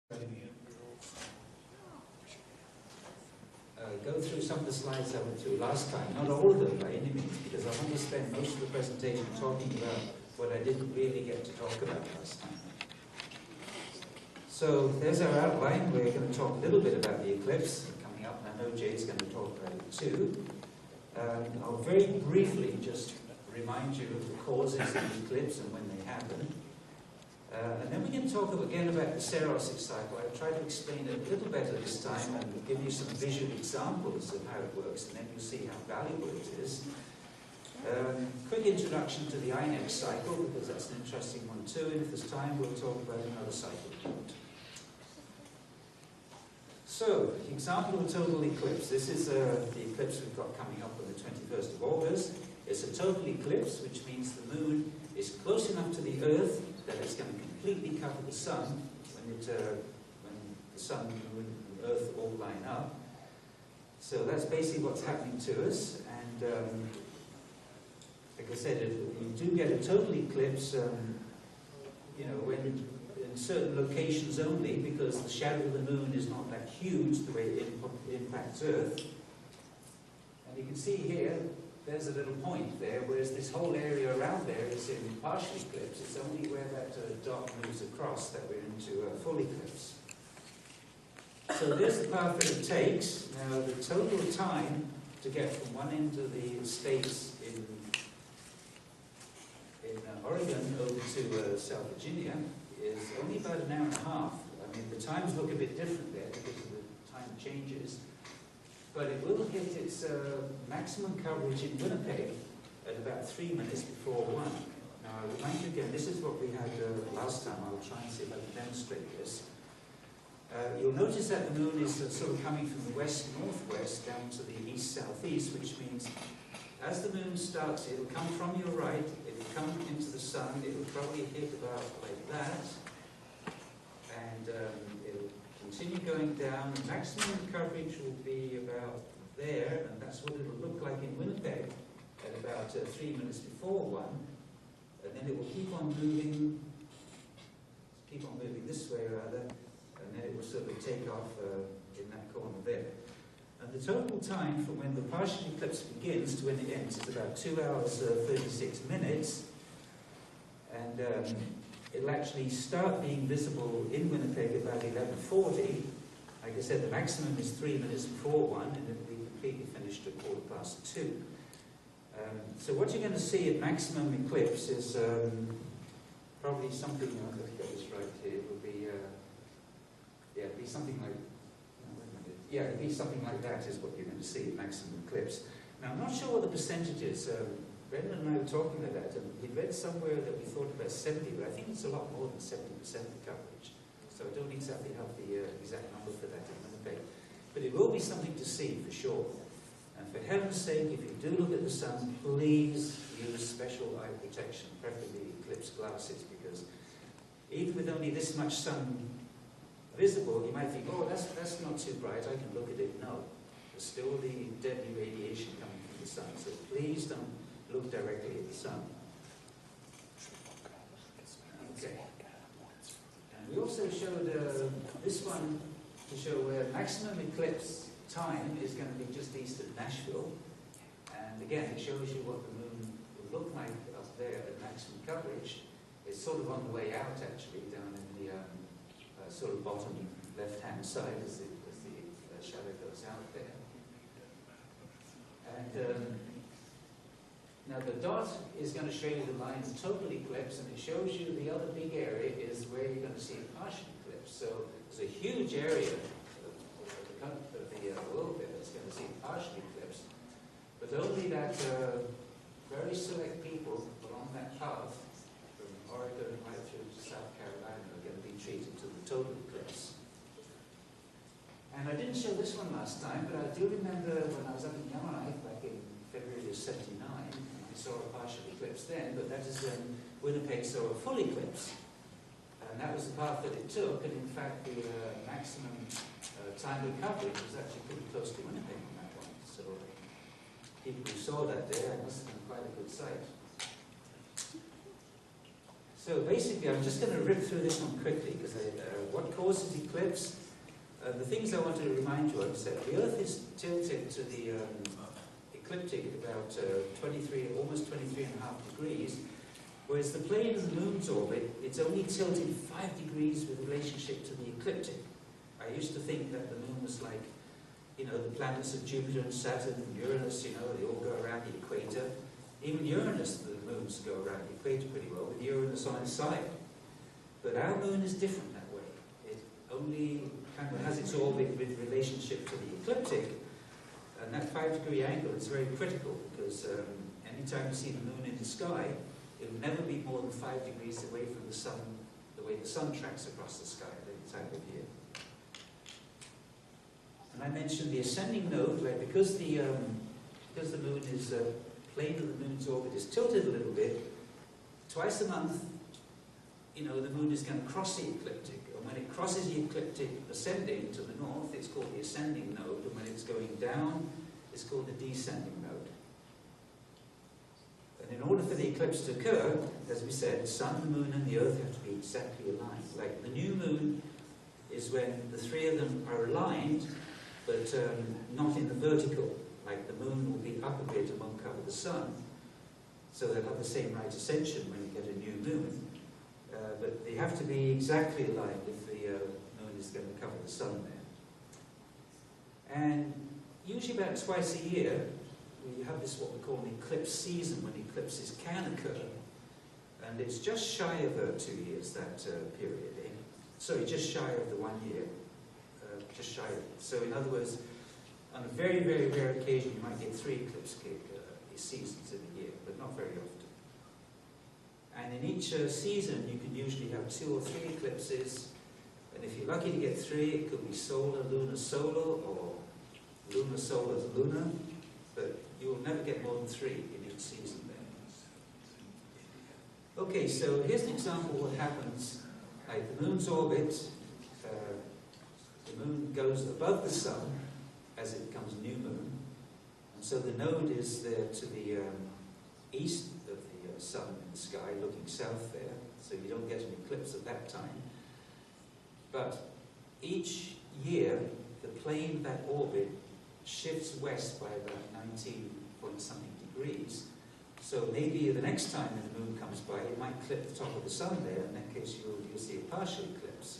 Go through some of the slides I went through last time, not all of them by any means, because I want to spend most of the presentation talking about what I didn't really get to talk about last time. So there's our outline. We're going to talk a little bit about the eclipse coming up, and I know Jay's going to talk about it too. I'll very briefly just remind you of the causes of the eclipse and when they happen. And then we can talk again about the RASC cycle. I'll try to explain it a little better this time and give you some visual examples of how it works, and then you'll see how valuable it is. Quick introduction to the INEX cycle, because that's an interesting one too, and if there's time we'll talk about another cycle. So, example of a total eclipse. This is the eclipse we've got coming up on the 21st of August. It's a total eclipse, which means the moon is close enough to the Earth that it's going to completely cover the sun when the sun, moon, and Earth all line up. So that's basically what's happening to us. And like I said, if you do get a total eclipse, you know, when in certain locations only, because the shadow of the moon is not that huge the way it impacts Earth. And you can see here, there's a little point there, whereas this whole area around there is in partial eclipse. It's only where that dot moves across that we're into a full eclipse. So there's the path that it takes. Now the total time to get from one end of the states in Oregon over to South Virginia is only about an hour and a half. I mean, the times look a bit different there because of the time changes. But it will hit its maximum coverage in Winnipeg at about 3 minutes before 1. Now, I remind you again, this is what we had last time. I'll try and see if I can demonstrate this. You'll notice that the moon is sort of coming from the west-northwest down to the east-southeast, which means as the moon starts, it'll come from your right, it'll come into the sun, it'll probably hit about like that, and it'll continue going down. The maximum coverage will be about there, and that's what it'll look like in Winnipeg at about 3 minutes before 1. And then it will keep on moving this way rather, and then it will sort of take off in that corner there. And the total time from when the partial eclipse begins to when it ends is about 2 hours 36 minutes, and it'll actually start being visible in Winnipeg about 11:40. Like I said, the maximum is 3 minutes before 1, and it'll be completely finished at 2:15. So what you're going to see at maximum eclipse is probably something, let's get this right here, it will be, it'll be something like, it'll be something like that is what you're going to see at maximum eclipse. Now, I'm not sure what the percentage is. Brendan and I were talking about that, and we read somewhere that we thought about 70, but I think it's a lot more than 70% of coverage. So I don't exactly have the exact number for that in Winnipeg. But it will be something to see, for sure. And for heaven's sake, if you do look at the sun, please use special eye protection, preferably eclipse glasses, because even with only this much sun visible, you might think, oh, that's not too bright, I can look at it. No. There's still the deadly radiation coming from the sun, so please don't look directly at the sun. Okay. And we also showed this one to show where maximum eclipse time is going to be just east of Nashville. And again, it shows you what the moon will look like up there at maximum coverage. It's sort of on the way out, actually, down in the sort of bottom left-hand side as the shadow goes out there. And now the dot is going to show you the line of total eclipse, and it shows you the other big area is where you're going to see a partial eclipse. So there's a huge area of the world there that's going to see a partial eclipse, but only that very select people along that path from Oregon right through to South Carolina are going to be treated to the total eclipse. And I didn't show this one last time, but I do remember when I was up in Yellowknife back in February of '79, I saw a partial eclipse then, but that is when Winnipeg saw a full eclipse. And that was the path that it took, and in fact the maximum time of coverage was actually pretty close to Winnipeg on that one. So people who saw that there, it must have been quite a good sight. So So basically, I'm just going to rip through this one quickly, because what causes eclipse? The things I want to remind you of is that the Earth is tilted to the ecliptic at about almost 23.5 degrees, whereas the plane of the Moon's orbit, it's only tilted 5 degrees with relationship to the ecliptic. I used to think that the Moon was like, you know, the planets of Jupiter and Saturn and Uranus, you know, they all go around the equator. Even Uranus, the moons go around the equator pretty well, with Uranus on its side. But our Moon is different that way. It only kind of has its orbit with relationship to the ecliptic, and that 5-degree angle is very critical, because anytime you see the Moon in the sky, it will never be more than 5 degrees away from the Sun, the way the Sun tracks across the sky at any time of year. And I mentioned the ascending node, right? Because the Moon is plane of the Moon's orbit is tilted a little bit. Twice a month, you know, the Moon is going to cross the ecliptic, and when it crosses the ecliptic ascending to the north, it's called the ascending node, and when it's going down, it's called the descending node. And in order for the eclipse to occur, as we said, the Sun, the Moon, and the Earth have to be exactly aligned. Like the new Moon is when the three of them are aligned, but not in the vertical. Like the Moon will be up a bit and won't cover the Sun, so they'll have the same right ascension when you get a new Moon. But they have to be exactly aligned if the Moon is going to cover the Sun there. And usually about twice a year, we have this what we call an eclipse season, when eclipses can occur. And it's just shy of 2 years, that period. Sorry, just shy of the 1 year. Just shy of it. So in other words, on a very, very rare occasion, you might get 3 eclipse seasons in a year, but not very often. And in each season, you can usually have 2 or 3 eclipses. And if you're lucky to get 3, it could be solar, lunar, solar, or lunar, solar, lunar. But you will never get more than 3 in each season then. Okay, so here's an example of what happens. Like the Moon's orbit, the Moon goes above the Sun as it becomes a new Moon. And so the node is there to the east of the Sun in the sky, looking south there, so you don't get an eclipse at that time. But each year, the plane of that orbit shifts west by about 19 point something degrees. So maybe the next time that the Moon comes by, it might clip the top of the Sun there. In that case, you'll see a partial eclipse.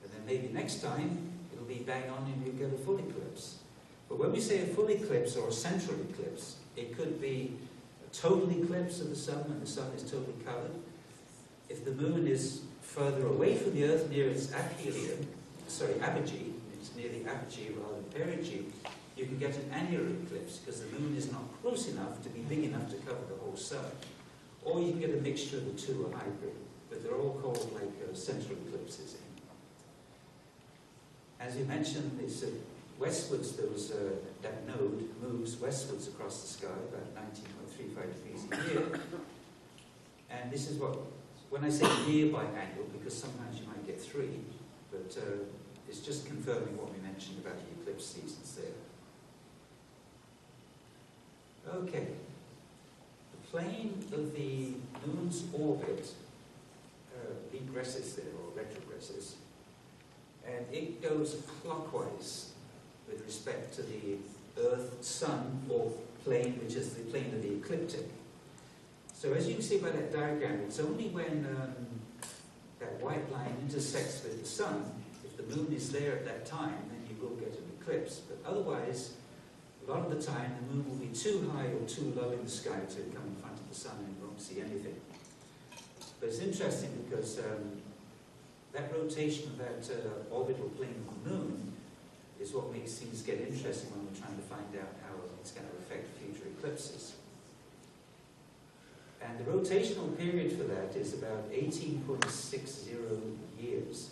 And then maybe next time, it'll be bang on and you'll get a full eclipse. But when we say a full eclipse or a central eclipse, it could be a total eclipse of the Sun when the Sun is totally covered. If the Moon is further away from the Earth, near its apogee, it's near the apogee rather than perigee, you can get an annular eclipse because the Moon is not close enough to be big enough to cover the whole Sun. Or you can get a mixture of the two, a hybrid. But they're all called like central eclipses. As you mentioned, it's westwards. There was that node moves westwards across the sky about 19.35 degrees a year. And this is what, when I say nearby angle, because sometimes you might get 3, but it's just confirming what we mentioned about the eclipse seasons there. Okay, the plane of the Moon's orbit regresses there, or retrogresses, and it goes clockwise with respect to the Earth-Sun, or plane, which is the plane of the ecliptic. So as you can see by that diagram, it's only when that white line intersects with the Sun, if the Moon is there at that time, then you will get an eclipse. But otherwise, a lot of the time, the Moon will be too high or too low in the sky to come in front of the Sun and you won't see anything. But it's interesting because that rotation of that orbital plane of the Moon is what makes things get interesting when we're trying to find out how it's going to affect future eclipses. And the rotational period for that is about 18.60 years,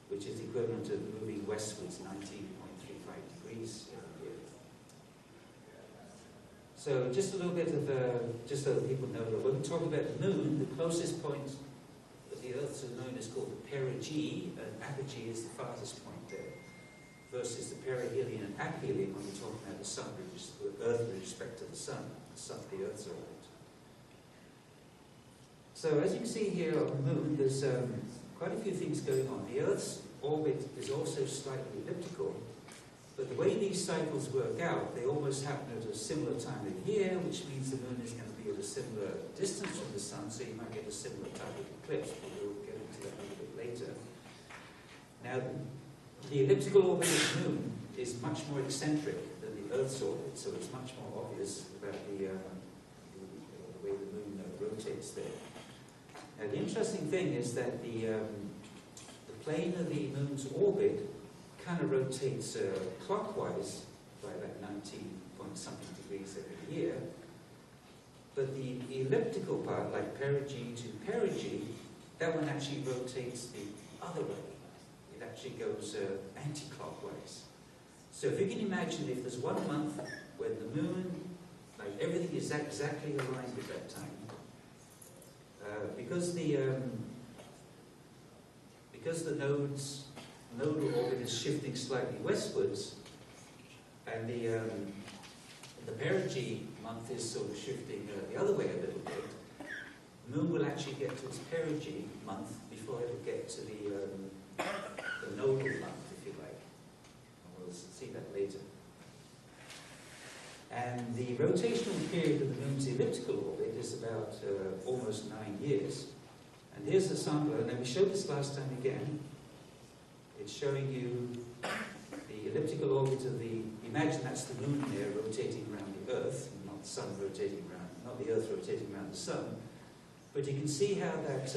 which is equivalent to moving westwards 19.35 degrees a year. So just a little bit of, just so that people know that when we talk about the Moon, the closest point of the Earth to the Moon is called the perigee, and apogee is the farthest point there, versus the perihelion and aphelion when we're talking about the Sun, which is the Earth with respect to the Sun, the Earth's orbit. So as you can see here on the moon, there's quite a few things going on. The Earth's orbit is also slightly elliptical, but the way these cycles work out, they almost happen at a similar time of year, which means the moon is going to be at a similar distance from the sun, so you might get a similar type of eclipse, but we'll get into that a little bit later. Now, the elliptical orbit of the moon is much more eccentric than the Earth's orbit, so it's much more obvious about the way the moon rotates there. Now, the interesting thing is that the plane of the moon's orbit kind of rotates clockwise by about 90-point-something degrees every year, but the elliptical part, like perigee to perigee, that one actually rotates the other way. It actually goes anti-clockwise. So if you can imagine, if there's 1 month when the moon, like everything is exactly aligned at that time, because the nodal orbit is shifting slightly westwards, and the perigee month is sort of shifting the other way a little bit, the moon will actually get to its perigee month before it will get to the nodal month, if you like. And we'll see that later. And the rotational period of the moon's elliptical orbit is about almost 9 years. And here's the sample, and we showed this last time again. It's showing you the elliptical orbit of the, imagine that's the moon there rotating around the Earth, not the sun rotating around, not the Earth rotating around the sun. But you can see how that,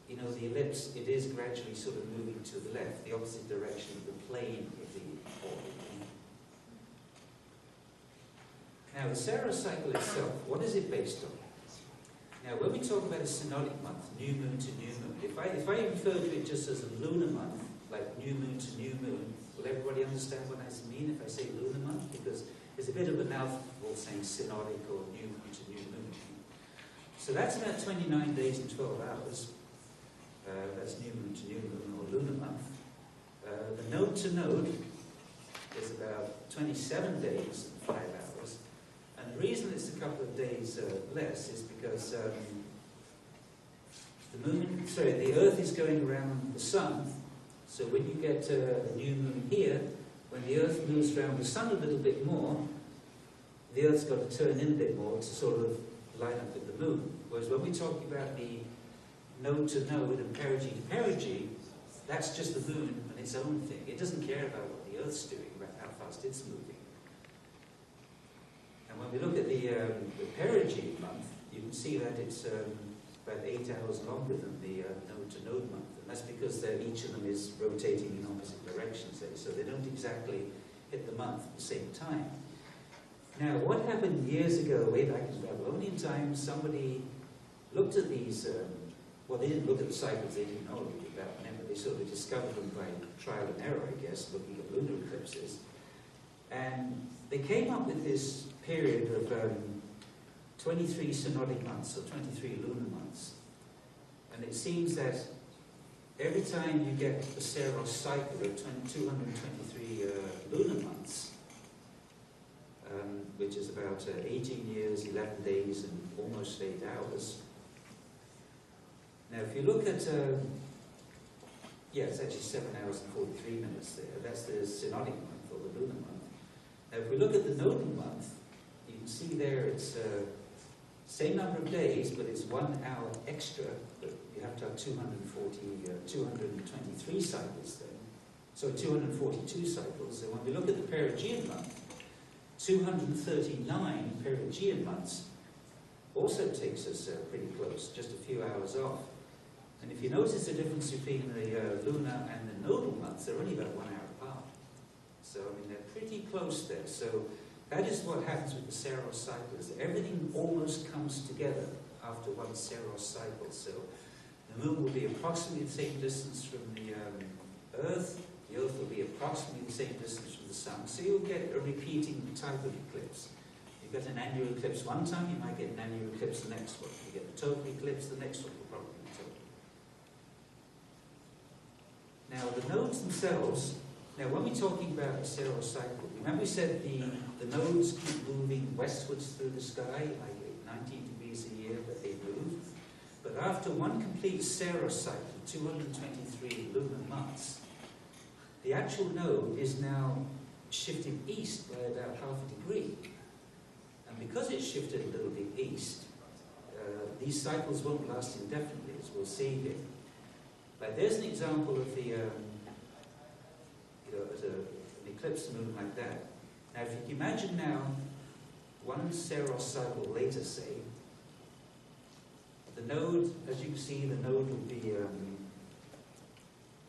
you know, the ellipse, it is gradually sort of moving to the left, the opposite direction of the plane of the orbit. Now, the Saros cycle itself, what is it based on? Now, when we talk about a synodic month, new moon to new moon, if I refer to it just as a lunar month, like new moon to new moon, will everybody understand what I mean if I say lunar month? Because there's a bit of a mouthful saying synodic or new moon to new moon. So that's about 29 days and 12 hours. That's new moon to new moon or lunar month. The node to node is about 27 days and 5 hours. And the reason it's a couple of days less is because the Earth is going around the sun. So when you get a new moon here, when the Earth moves around the sun a little bit more, the Earth's got to turn in a bit more to sort of line up with the moon. Whereas when we talk about the node to node and perigee to perigee, that's just the moon and its own thing. It doesn't care about what the Earth's doing, about how fast it's moving. And when we look at the perigee month, you can see that it's about 8 hours longer than the node-to-node month. And that's because each of them is rotating in opposite directions there, so they don't exactly hit the month at the same time. Now, what happened years ago, way back in Babylonian times, somebody looked at these, well, they didn't look at the cycles, they didn't know about them, but they sort of discovered them by trial and error, I guess, looking at lunar eclipses. And they came up with this period of 23 synodic months, or 23 lunar months. And it seems that every time you get a Saros cycle of 223 lunar months, which is about 18 years, 11 days, and almost 8 hours. Now, if you look at, yeah, it's actually 7 hours and 43 minutes there. That's the synodic month, or the lunar month. Now, if we look at the nodal month, you can see there it's same number of days, but it's 1 hour extra, but you have to have 223 cycles then. So 242 cycles. And when we look at the perigean month, 239 perigean months also takes us pretty close, just a few hours off. And if you notice the difference between the lunar and the nodal months, they're only about 1 hour apart. So, I mean, they're pretty close there. So that is what happens with the Saros cycle, is everything almost comes together after one Saros cycle. So the moon will be approximately the same distance from the Earth. The Earth will be approximately the same distance from the sun. So you'll get a repeating type of eclipse. You get an annual eclipse one time, you might get an annual eclipse the next one. You get a total eclipse, the next one will probably be total. Now the nodes themselves, now when we're talking about a Saros cycle, remember we said the nodes keep moving westwards through the sky, like 19 degrees degrees a year that they move. But after one complete Saros cycle, 223 lunar months, the actual node is now shifted east by about half a degree. And because it's shifted a little bit east, these cycles won't last indefinitely, as we'll see here. But there's an example of the, as an eclipse moon like that. Now, if you can imagine now, one Saros cycle later, say, the node, as you can see, the node would be,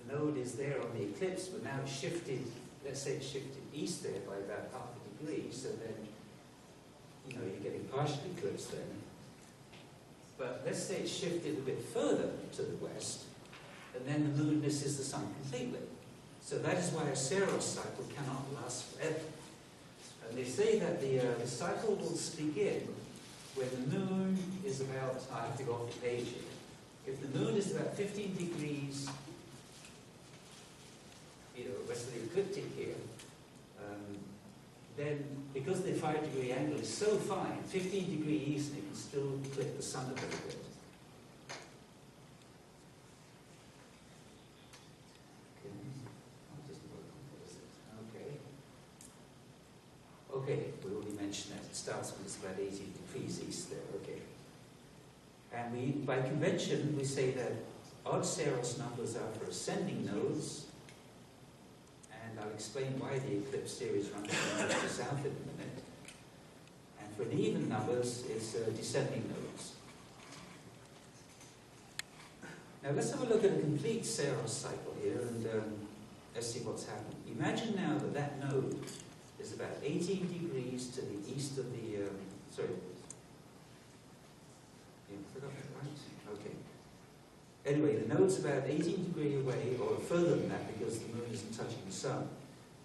the node is there on the eclipse, but now it's shifted, let's say it's shifted east there by about half a degree, so then, you're getting partial eclipse then. But let's say it's shifted a bit further to the west, and then the moon misses the sun completely. So that is why a Saros cycle cannot last forever. And they say that the cycle will begin when the moon is about, I have to go off the page here. If the moon is about 15 degrees, west of the ecliptic here, then because the 5-degree angle is so fine, 15 degrees east, you can still clip the sun a little bit. Okay, we already mentioned that. It starts when it's about 18 degrees east there, okay. And by convention, we say that odd Saros numbers are for ascending nodes, and I'll explain why the eclipse series runs from north to south in a minute. And for the even numbers, it's descending nodes. Now let's have a look at a complete Saros cycle here, and let's see what's happening. Imagine now that that node is about 18 degrees to the east of the, sorry. Yeah, forgot that, right? Okay. Anyway, the node's about 18 degrees away, or further than that, because the moon isn't touching the sun.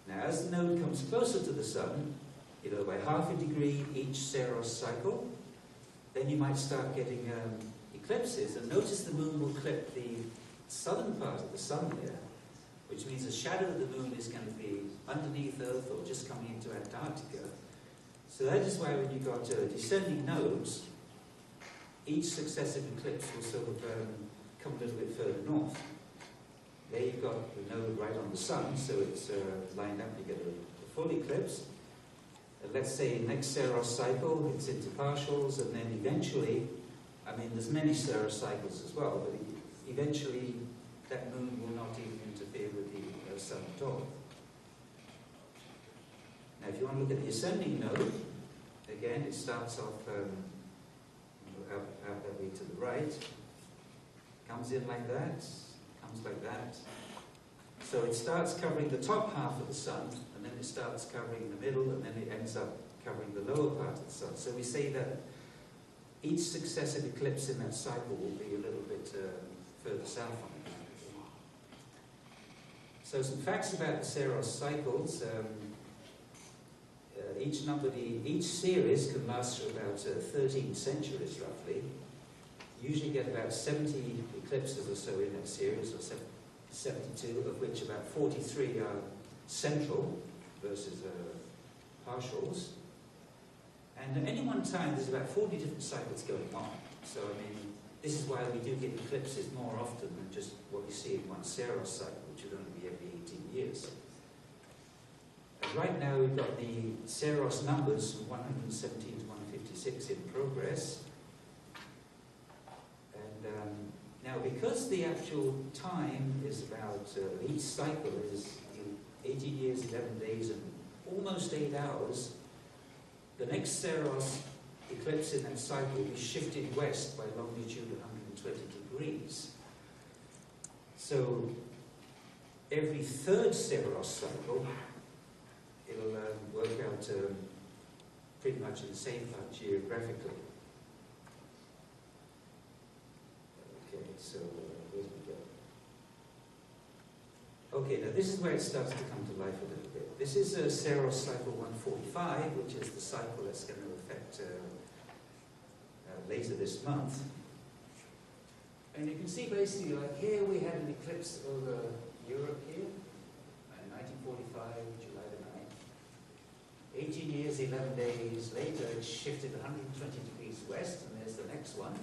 Now, as the node comes closer to the sun, by half a degree each Saros cycle, then you might start getting eclipses. And notice the moon will clip the southern part of the sun there, which means the shadow of the moon is going to be underneath Earth or just coming into Antarctica. So that is why when you've got descending nodes, each successive eclipse will sort of come a little bit further north. There you've got the node right on the sun, so it's lined up, you get a full eclipse. And let's say next Saros cycle, it's into partials, and then eventually, there's many Saros cycles as well, but eventually that moon will not even interfere with the sun at all. Now, if you want to look at the ascending node, again, it starts off out that way to the right, comes in like that, comes like that. So it starts covering the top half of the sun, and then it starts covering the middle, and then it ends up covering the lower part of the sun. So we say that each successive eclipse in that cycle will be a little bit further south on it. So some facts about the Saros cycles. Each series can last for about 13 centuries, roughly. You usually get about 70 eclipses or so in that series, or 72, of which about 43 are central versus partials. And at any one time, there's about 40 different cycles going on. So, this is why we do get eclipses more often than just what you see in one Saros cycle, which would only be every 18 years. And right now, we've got the Saros numbers from 117 to 156 in progress. And now, because the actual time is about, each cycle is 18 years, 11 days, and almost 8 hours, the next Saros eclipse in that cycle will be shifted west by longitude 120 degrees. So every third Saros cycle, it'll work out pretty much in the same part geographically. Okay, so where do we go? Okay, now this is where it starts to come to life a little bit. This is Saros cycle 145, which is the cycle that's going to affect later this month. And you can see basically, like here we had an eclipse over Europe here, in 1945, July the 9th. 18 years, 11 days later, it shifted 120 degrees west, and there's the next one,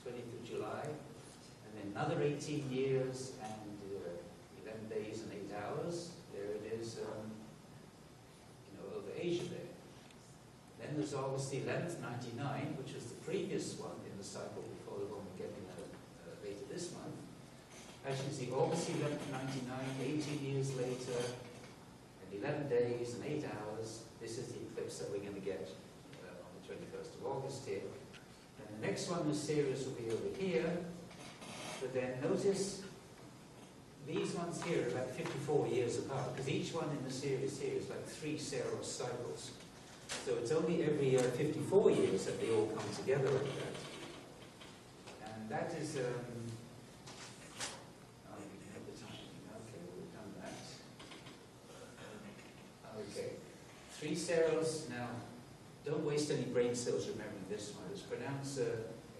20th of July. And then another 18 years and 11 days and 8 hours. There it is, over Asia there. Then there's August the 11th, 99, which was the previous one in the cycle before the one we're getting later this month. As you can see, August 11th, 99, 18 years later, and 11 days and 8 hours. This is the eclipse that we're going to get on the 21st of August here. And the next one in the series will be over here. But then notice these ones here are about 54 years apart, because each one in the series here is like 3 Saros cycles. So it's only every 54 years that they all come together like that. And that is, we can have the time. Okay, we've done that. Okay, 3 Saros. Now, don't waste any brain cells remembering this one. It's pronounced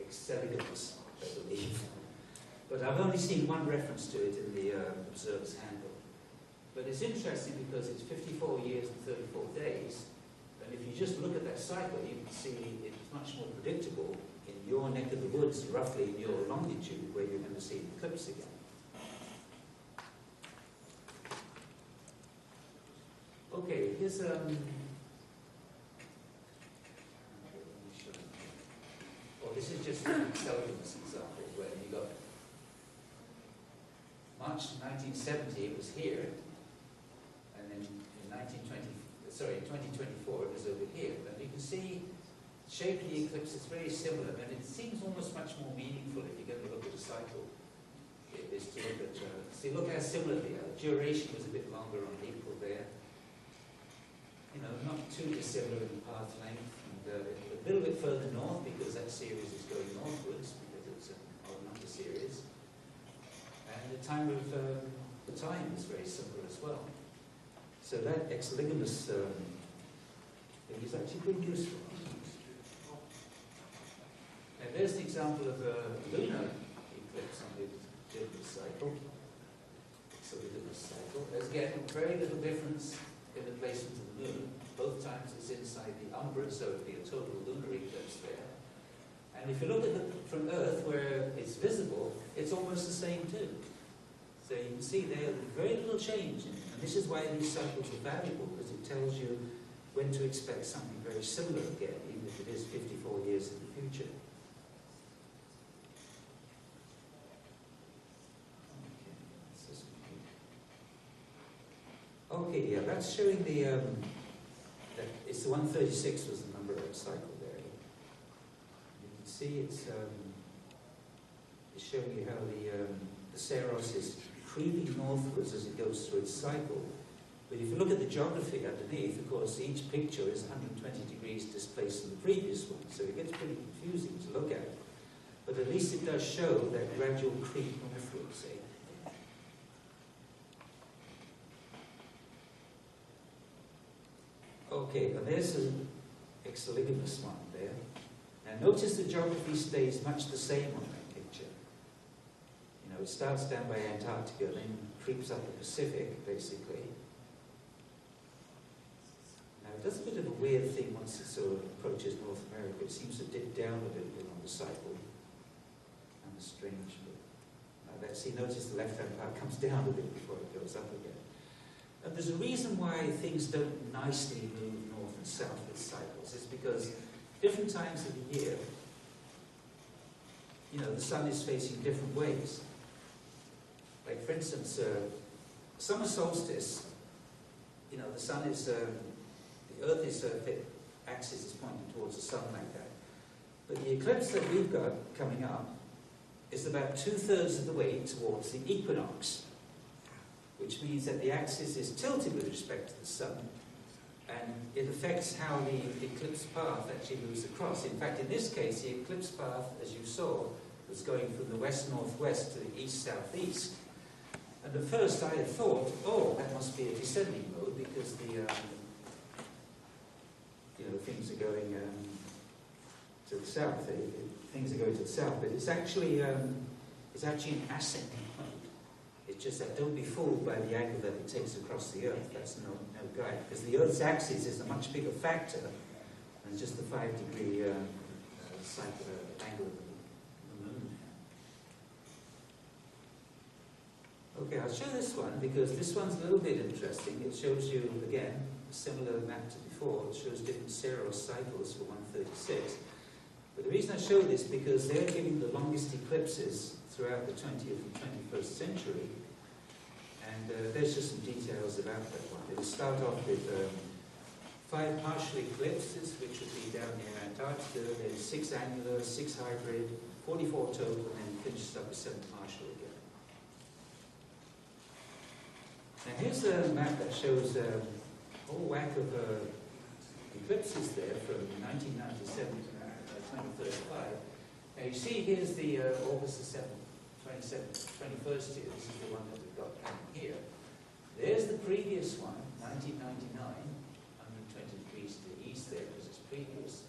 Excelligans, I believe. But I've only seen one reference to it in the Observer's Handbook. But it's interesting because it's 54 years and 34 days. And if you just look at that cycle, you can see it's much more predictable in your neck of the woods, roughly in your longitude, where you're going to see the eclipse again. Okay, here's this is just an Excelligans example where you got March 1970, it was here, and then in 2024 it was over here. And you can see the shape of the eclipse is very similar, and it seems almost much more meaningful if you're going to look at a cycle. It is to look at, see, look how similar they are. Duration was a bit longer on April there. Not too dissimilar in path length, and a little bit further north because that series is going northwards because it's an odd number series. And the time of the time is very similar as well. So that Excelligans thing is actually pretty useful. And there's an example of a lunar eclipse on the Excelligans cycle. Excelligans cycle. There's again very little difference in the placement of the moon. Both times it's inside the umbra, so it would be a total lunar eclipse there. And if you look at it from Earth, where it's visible, it's almost the same too. So you can see there's very little change. And this is why these cycles are valuable, because it tells you when to expect something very similar again, even if it is 54 years in the future. Okay, yeah, that's showing the, it's the 136 was the number of that cycle there. You can see it's showing you how the Saros is creeping northwards as it goes through its cycle. But if you look at the geography underneath, of course, each picture is 120 degrees displaced from the previous one, so it gets pretty confusing to look at. But at least it does show that gradual creep northwards, see? Okay, and there's an Excelligans one there. And notice the geography stays much the same on that picture. It starts down by Antarctica, then creeps up the Pacific, basically. Now, it does a bit of a weird thing once it sort of approaches North America. It seems to dip down a little bit on the cycle. And it's strange. But see, notice the left-hand part comes down a bit before it goes up again. And there's a reason why things don't nicely move north and south with cycles. It's because different times of the year, the sun is facing different ways. Like, for instance, summer solstice, the sun is, the Earth is, the axis is pointing towards the sun like that. But the eclipse that we've got coming up is about 2/3 of the way towards the equinox, which means that the axis is tilted with respect to the sun, and it affects how the eclipse path actually moves across. In fact, in this case, the eclipse path, as you saw, was going from the west-northwest to the east-southeast. And at first I had thought, oh, that must be a descending mode because the things are going to the south. Things are going to the south, but it's actually an ascending mode. It's just that don't be fooled by the angle that it takes across the Earth. That's no guide, because the Earth's axis is a much bigger factor than just the 5-degree angle of the Moon. Okay, I'll show this one because this one's a little bit interesting. It shows you, again, a similar map to before. It shows different Ceros cycles for 136. But the reason I show this is because they're giving the longest eclipses throughout the 20th and 21st century. And there's just some details about that one. It will start off with 5 partial eclipses, which would be down near Antarctica, then 6 annular, 6 hybrid, 44 total, and then finishes up with 7 partial again. Now here's a map that shows a whole whack of eclipses there from 1997 to 2035. Now you see here's the August the 21st here. This is the one that we've got coming here. There's the previous one, 1999, 120 degrees to the east there because it's previous.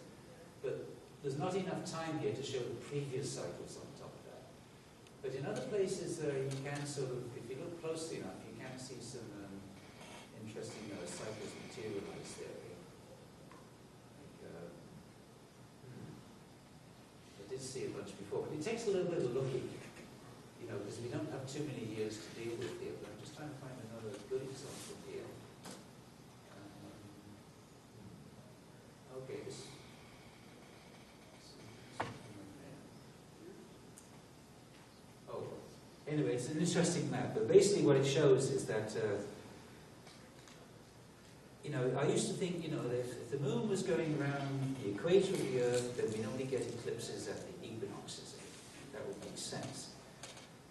But there's not enough time here to show the previous cycles on top of that. But in other places you can sort of, if you look closely enough, you can see some interesting cycles materialize there. I did see a bunch before, but it takes a little bit of looking, because we don't have too many years to deal with here. But I'm just trying to find another good example here. Okay, this. Oh, anyway, it's an interesting map. But basically, what it shows is that. I used to think, that if the Moon was going around the equator of the Earth, then we'd only get eclipses at the equinoxes. That would make sense.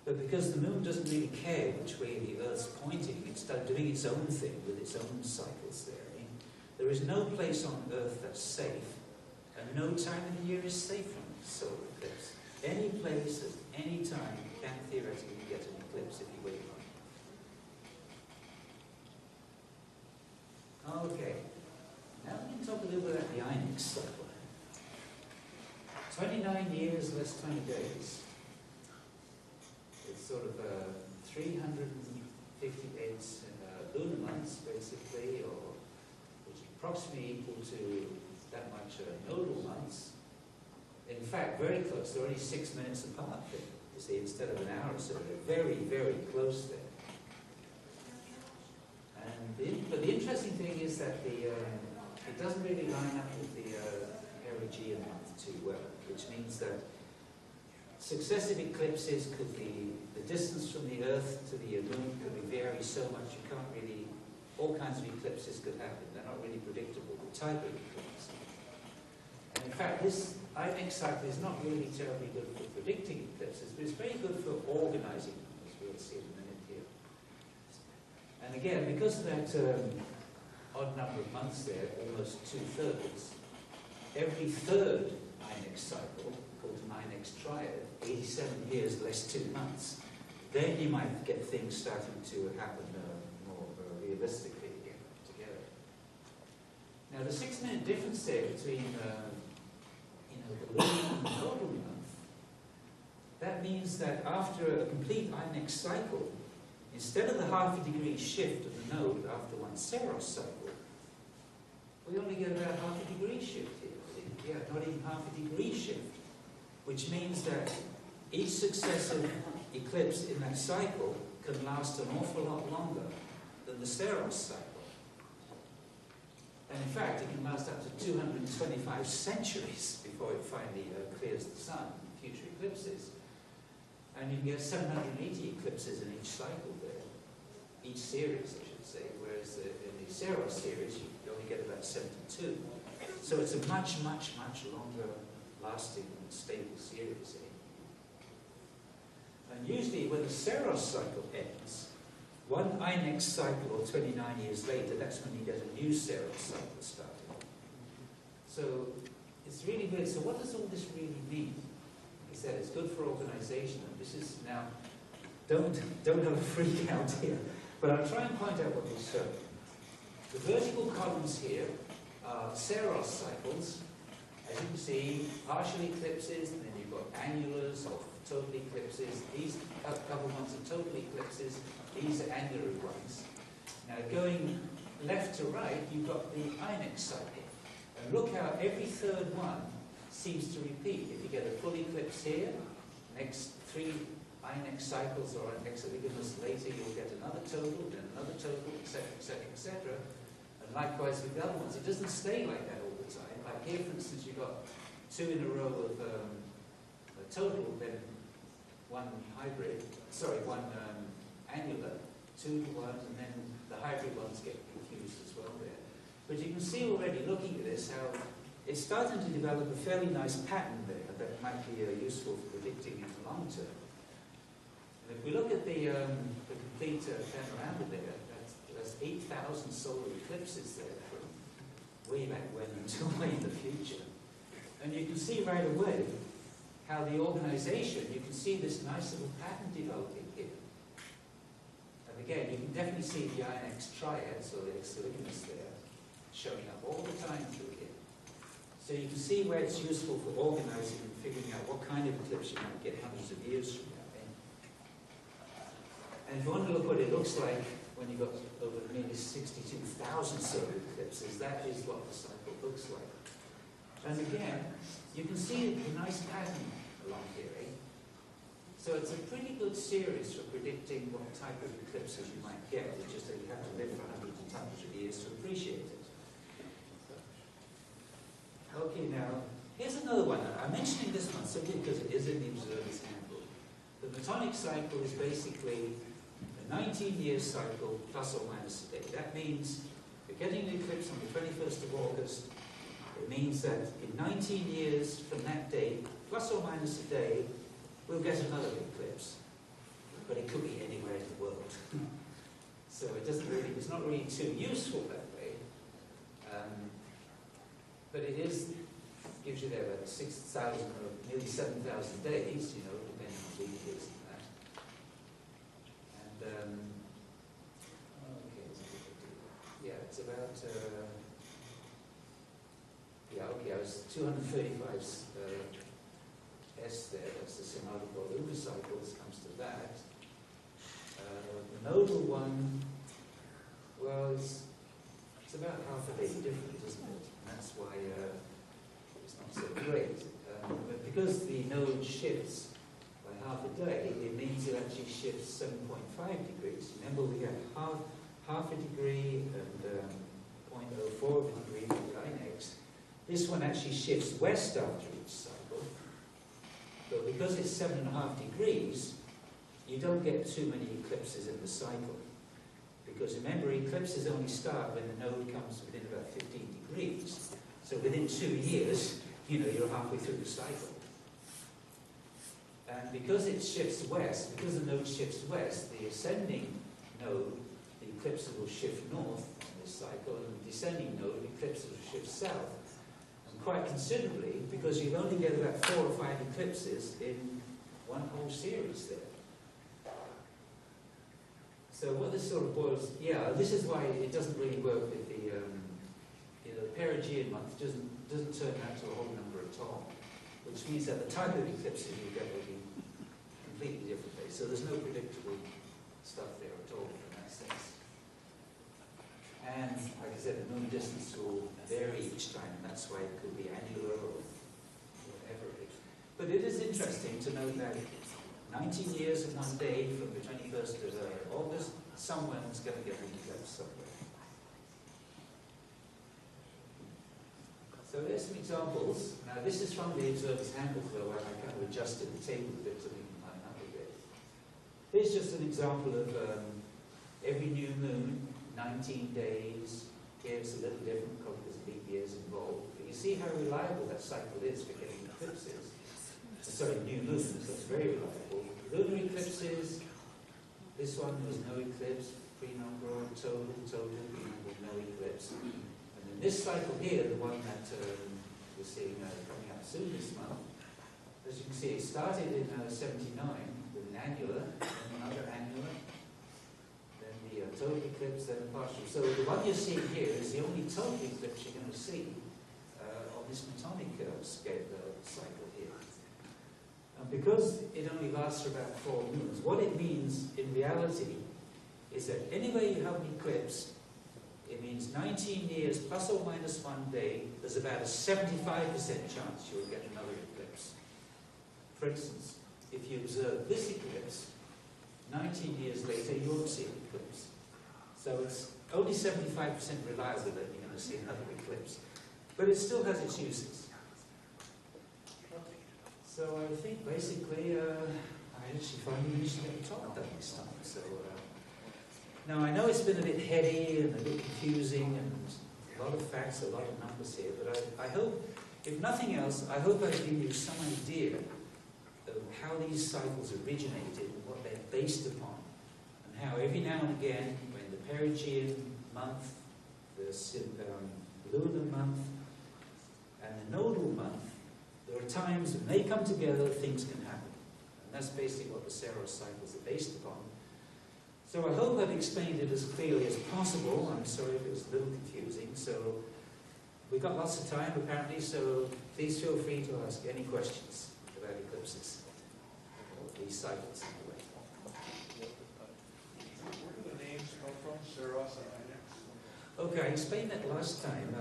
But because the Moon doesn't really care which way the Earth's pointing, it's doing its own thing with its own cycles there. There is no place on Earth that's safe, and no time of the year is safe from solar eclipse. Any place at any time can theoretically get an eclipse if you wait long. Okay, now we can talk a little bit about the INEX cycle. 29 years less 20 days. It's sort of 358 lunar months, basically, or which is approximately equal to that much nodal months. In fact, very close. They're only 6 minutes apart, you see, instead of an hour or so. They're very, very close there. But the interesting thing is that it doesn't really line up with the perigean month too well, which means that successive eclipses could be, the distance from the Earth to the Moon could vary so much you can't really, all kinds of eclipses could happen. They're not really predictable, the type of eclipse. And in fact, this INEX cycle is not really terribly good for predicting eclipses, but it's very good for organizing them, as we'll see in a minute here. And again, because of that odd number of months there, almost 2/3, every third INEX cycle, called an INEX triad, 87 years less 2 months, then you might get things starting to happen more realistically again together. Now the 6-minute difference there between the lunar and the nodal month, that means that after a complete INEX cycle, instead of the ½ degree shift of the node after one Ceros cycle, we only get about ½ degree shift here. Yeah, not even ½ degree shift, which means that each successive eclipse in that cycle can last an awful lot longer than the Ceros cycle. And in fact, it can last up to 225 centuries before it finally clears the sun in future eclipses. And you can get 780 eclipses in each cycle there, each series, I should say, whereas in the Ceros series, you only get about 72. So it's a much, much, much longer lasting and stable series. And usually when the Ceros cycle ends, one INEX cycle, or 29 years later, that's when you get a new Ceros cycle started. So it's really weird. So what does all this really mean? He said it's good for organization, and this is now, don't have a freak out here, but I'll try and point out what we show. The vertical columns here are Ceros cycles. As you can see, partial eclipses, and then you've got annulars of total eclipses, these couple ones are total eclipses, these are annular ones. Now going left to right, you've got the INEX cycle. And look how every third one seems to repeat. If you get a full eclipse here, next 3 INEX cycles or exogenous later, you'll get another total, then another total, etc., etc., etc. And likewise with the other ones, it doesn't stay like that all the time. Like here, for instance, you've got 2 in a row of a total, then 1 hybrid, sorry, 1 annular, 2 ones, and then the hybrid ones get confused as well there. But you can see already, looking at this, how it's starting to develop a fairly nice pattern there that might be useful for predicting in the long term. And if we look at the complete panorama there, that's 8,000 solar eclipses there from way back when until way in the future. And you can see right away how the organization, you can see this nice little pattern developing here. And again, you can definitely see the INEX triads, or the exogenous there, showing up all the time through here. So you can see where it's useful for organizing and figuring out what kind of eclipse you might get hundreds of years from now. And if you want to look what it looks like when you've got over nearly 62,000 solar eclipses, that is what the cycle looks like. And again, you can see the nice pattern along here, eh? So it's a pretty good series for predicting what type of eclipses you might get. It's just that you have to live for hundreds of years to appreciate it. Okay, now, here's another one. I'm mentioning this one simply because it is in the observer's handbook. The Metonic cycle is basically a 19-year cycle plus or minus a day. That means you're getting an eclipse on the 21st of August. It means that in 19 years from that date, plus or minus a day, we'll get another eclipse. But it could be anywhere in the world. So it doesn't really, it's not really too useful that way. But it gives you there about 6,000 or nearly 7,000 days, you know, depending on the years and that. And, okay, yeah, it's about, yeah, okay, I was 235 S there, that's the synodical lunar cycle, this comes to that. The nodal one, well, it's about half a day different, isn't it? And that's why it's not so great. But because the node shifts by half a day, it means it actually shifts 7.5 degrees. Remember, we had half a degree and 0.04 of a degree for the INEX. This one actually shifts west after each cycle. But because it's 7.5 degrees, you don't get too many eclipses in the cycle. Because remember, eclipses only start when the node comes within about 15 degrees. So within 2 years, you know, you're halfway through the cycle. And because it shifts west, because the node shifts west, the ascending node, the eclipses will shift north on this cycle, and the descending node, the eclipses will shift south. And quite considerably, because you only get about 4 or 5 eclipses in one whole series there. So what this sort of boils, yeah, this is why it doesn't really work with the, you know, the perigean month doesn't turn out to a whole number at all, which means that the type of eclipses you get will be completely different days. So there's no predictable stuff there at all in that sense. And like I said, the moon distance will vary each time, and that's why it could be annular or whatever it is. But it is interesting to note that 19 years and 1 day from the 21st of August, someone's going to get an eclipse somewhere. So there's some examples. Now this is from the Observer's Handbook, though, where I kind of adjusted the table a bit to make it line up a bit. Here's just an example of every new moon, 19 days. Here it's a little different because there's leap years involved. But you see how reliable that cycle is for getting eclipses. Sorry, new moons, that's very reliable. Lunar eclipses, this one was no eclipse, prenumbral, total, prenumbral, no eclipse. And then this cycle here, the one that we're seeing coming up soon this month, as you can see, it started in 79 with an annular, then another annular, then the total eclipse, then a partial. So the one you're seeing here is the only total eclipse you're going to see on this Metonic scale cycle here. And because it only lasts for about 4 moons, what it means in reality is that anywhere you have an eclipse, it means 19 years plus or minus 1 day, there's about a 75% chance you'll get another eclipse. For instance, if you observe this eclipse, 19 years later you won't see an eclipse. So it's only 75% reliable that you're going to see another eclipse. But it still has its uses. So I think basically, I actually finally managed to get the talk done this time. So now I know it's been a bit heady and a bit confusing and a lot of facts, a lot of numbers here, but I hope, if nothing else, I hope I've given you some idea of how these cycles originated and what they're based upon, and how every now and again, when the perigean month, the lunar month, and the nodal month, there are times when they come together, things can happen. And that's basically what the Saros cycles are based upon. So I hope I've explained it as clearly as possible. I'm sorry if it was a little confusing. So we've got lots of time apparently, so please feel free to ask any questions about eclipses, or these cycles anyway. Where do the names come from, Saros and Inax? Okay, I explained that last time.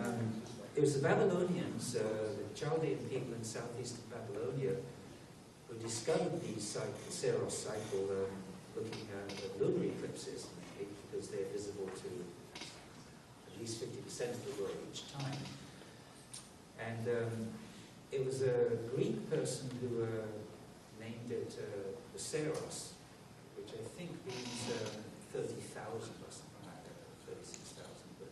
It was the Babylonians, the Chaldean people in southeast Babylonia, who discovered the Saros cycle looking at lunar eclipses, because they're visible to at least 50% of the world each time. And it was a Greek person who named it the Saros, which I think means 30,000 or something like that, 36,000. But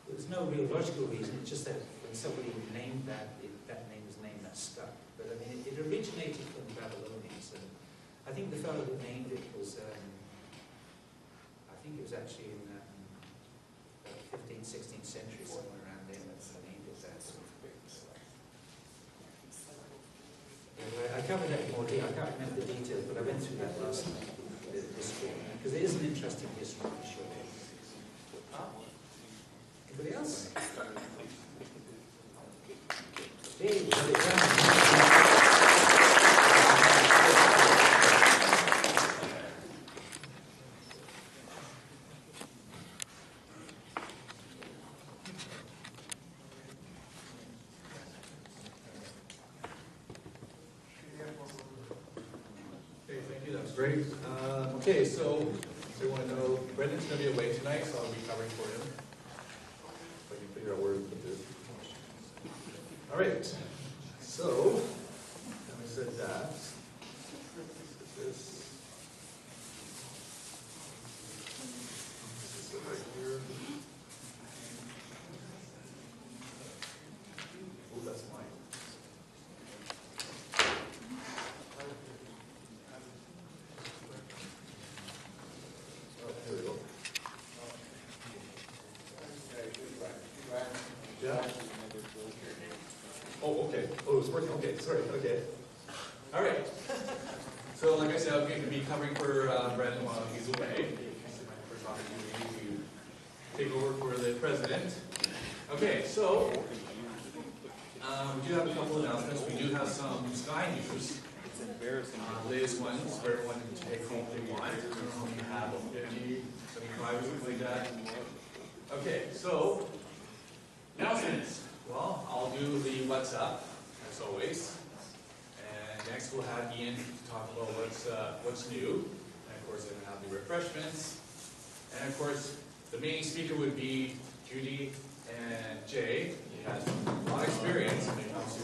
there's no real logical reason, it's just that when somebody named that, that name was named, that stuck. But I mean, it originated from the Babylonians. And I think the fellow who named it was, I think it was actually in the 15th, 16th century, somewhere around there, that named it that. I covered that more detail. I can't remember the details, but I went through that last night, the history, because it is an interesting history, for sure. Anybody else? Dave, put it down. Great. Okay, so we want to know, Brendan's going to be away tonight, so I'll be covering for him. If I can figure out where to put this. All right. So, having said that, this is right here. Oh, that's mine. Oh, okay. Oh, it's working. Okay, sorry. Okay. All right. So, like I said, I'm going to be covering for Brendan while he's away. This is my first opportunity to take over for the president. Okay, so we do have a couple announcements. We do have some Sky News. It's embarrassing. The latest ones where everyone can take home if they want. I don't know if you have 50, 75 or something like that. Okay, so announcements. Well, I'll do the what's up, as always. And next we'll have Ian to talk about what's new. And of course, then we'll have the refreshments. And of course, the main speaker would be Judy and Jay. He has a lot of experience when it comes to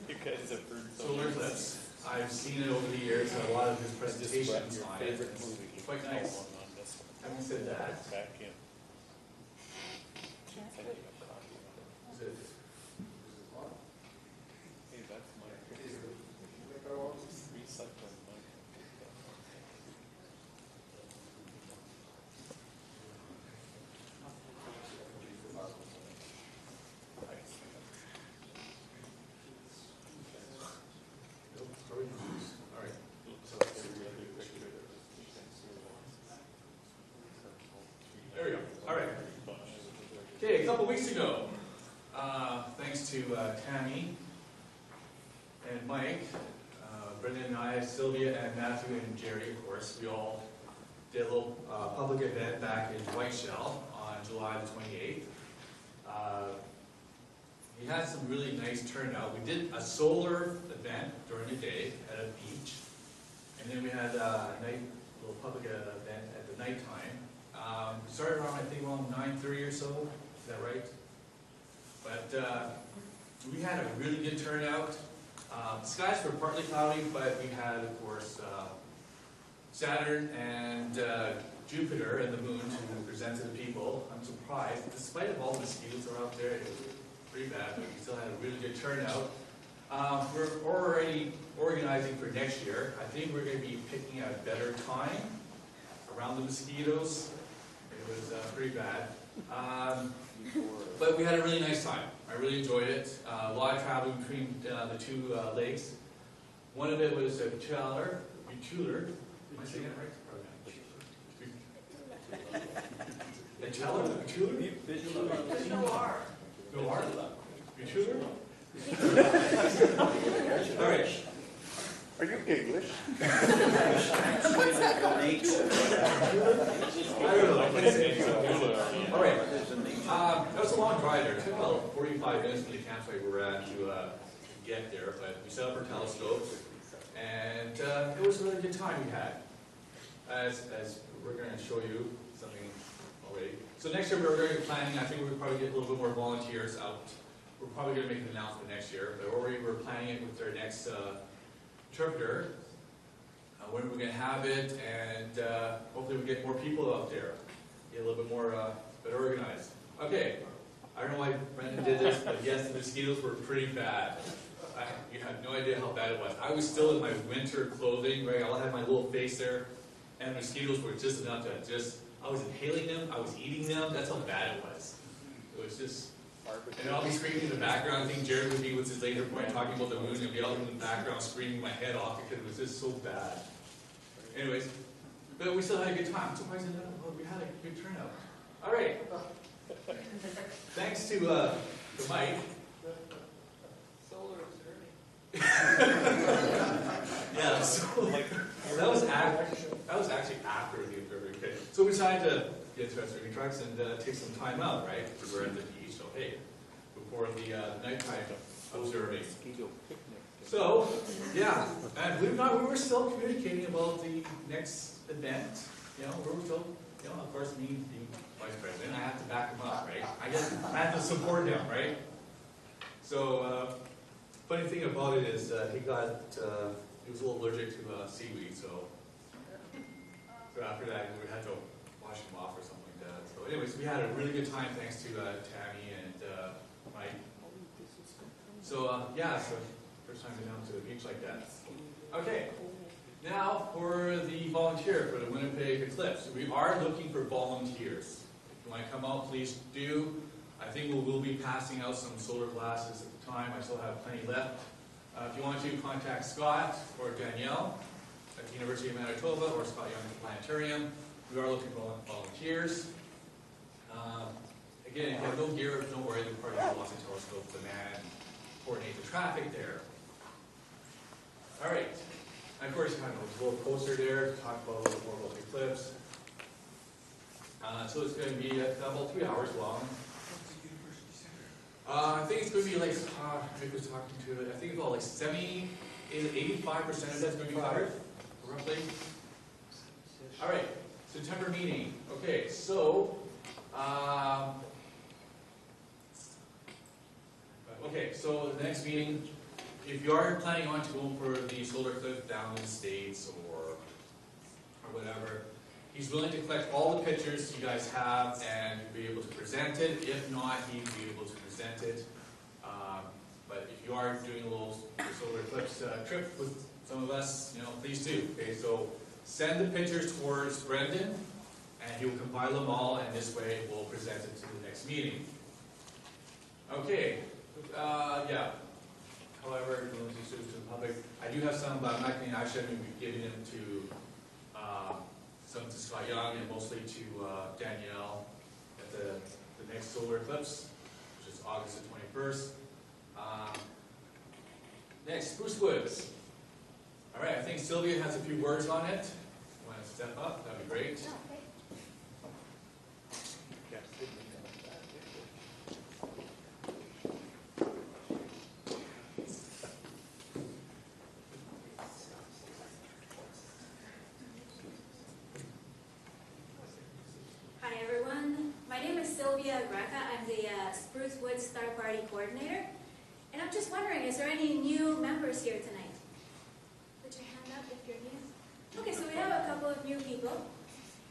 You guys have heard solar eclipse. I've seen it over the years, a lot of his presentations your on it. favorite movie. Quite nice. Having said that, Back in. is it? Hey, that's my recycling money. All right. There we go. All right. Okay, a couple weeks ago, thanks to Tammy and Mike, Brendan and I, Sylvia and Matthew and Jerry, of course, we all did a little public event back in Whiteshell on July the 28th. We had some really nice turnout. We did a solar event during the day at a beach, and then we had a little public event at the nighttime. We started around, I think, around 9:30 or so. Is that right? But we had a really good turnout. The skies were partly cloudy, but we had, of course, Saturn and Jupiter and the moon to present to the people. I'm surprised, despite of all the mosquitoes that are out there, it was pretty bad, but we still had a really good turnout. We're already organizing for next year. I think we're going to be picking a better time around the mosquitoes. It was pretty bad. But we had a really nice time. I really enjoyed it. A lot of traveling between the two lakes. One of it was a Betuler. Am I saying that right? Betuler? No R. Betuler? All right. Are you English? I don't know. I can't say it. All right. That was a long drive there. It took about 45 minutes from the campsite we were at to get there, but we set up our telescopes, and it was a really good time we had. As we're going to show you something already. So next year we're going to be planning. I think we'll probably get a little bit more volunteers out. We're probably going to make an announcement next year, but already we're planning it with our next interpreter. When we're going to have it, and hopefully we get more people out there, get a little bit more better organized. Okay, I don't know why Brendan did this, but yes, the mosquitoes were pretty bad. You have no idea how bad it was. I was still in my winter clothing, right? I had my little face there, and the mosquitoes were just enough to I was inhaling them, I was eating them. That's how bad it was. It was just. And I'll be screaming in the background. I think Jared would be with his later point talking about the moon and be out in the background screaming my head off because it was just so bad. Anyways, but we still had a good time. Surprisingly, we had a good turnout. All right. Thanks to Mike. Solar observing. Yeah, so that was actually after the observing. Okay. So we decided to get to our swimming trucks and take some time out, right? Because we're at the beach, so hey, before the nighttime observing. So, yeah, and believe it or not, we were still communicating about the next event. You know, we were still, of course, me being vice president, I have to back him up, right? I have to support him, right? So, funny thing about it is he was a little allergic to seaweed, so after that we had to wash him off or something like that. So anyways, we had a really good time thanks to Tammy and Mike. So yeah, so first time down to the beach like that. Okay, now for the volunteer for the Winnipeg Eclipse. We are looking for volunteers. If you want to come out, please do. I think we will be passing out some solar glasses at the time. I still have plenty left. If you want to, contact Scott or Danielle at the University of Manitoba or Scott Young at the Planetarium. We are looking for volunteers. Again, if you have no gear, don't worry, they're part of the lots of telescopes to man and coordinate the traffic there. All right. And of course, you have a little poster there to talk about a little more about the eclipse. So it's going to be about 3 hours long. I think it's going to be like, Mick was talking to it, I think about like 85% of that's going to be covered, roughly. All right, September meeting. Okay, so, the next meeting, if you are planning on to go for the solar eclipse down in the States or whatever, he's willing to collect all the pictures you guys have and be able to present it. If not, he'd be able to present it. But if you are doing a little solar eclipse trip with some of us, please do. Okay, so send the pictures towards Brendan, and he will compile them all, and this way we'll present it to the next meeting. Okay, yeah. However, to the public, I do have some, but I'm not going to actually be giving them to some to Scott Young and mostly to Danielle at the next solar eclipse, which is August the 21st. Next, spruce woods. All right, I think Sylvia has a few words on it. Want to step up? That'd be great. Hi everyone, my name is Sylvia Greca. I'm the Spruce Woods Star Party Coordinator. And I'm just wondering, is there any new members here tonight? Put your hand up if you're new. Okay, so we have a couple of new people.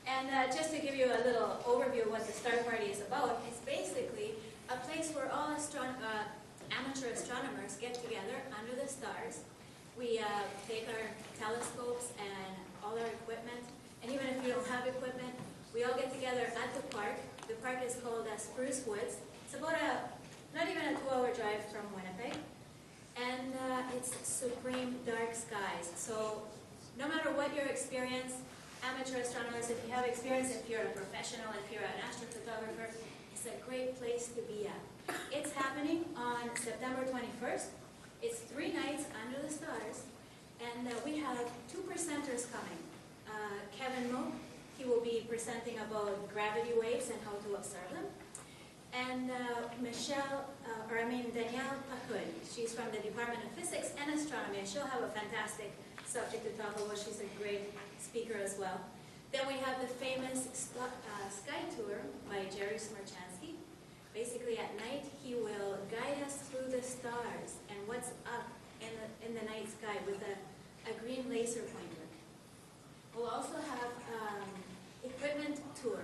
And just to give you a little overview of what the Star Party is about, it's basically a place where all amateur astronomers get together under the stars. We take our telescopes and all our equipment, and even if you don't have equipment, we all get together at the park. The park is called Spruce Woods. It's about not even a 2-hour drive from Winnipeg. And it's supreme dark skies. So no matter what your experience, amateur astronomers, if you have experience, if you're a professional, if you're an astrophotographer, it's a great place to be at. It's happening on September 21st. It's 3 nights under the stars. And we have 2 presenters coming. Kevin Moe, he will be presenting about gravity waves and how to observe them. And Danielle Pacoud, she's from the Department of Physics and Astronomy, and she'll have a fantastic subject to talk about. She's a great speaker as well. Then we have the famous Sky Tour by Jerry Smerchansky. Basically at night, he will guide us through the stars and what's up in the night sky with a green laser pointer. We'll also have equipment tour.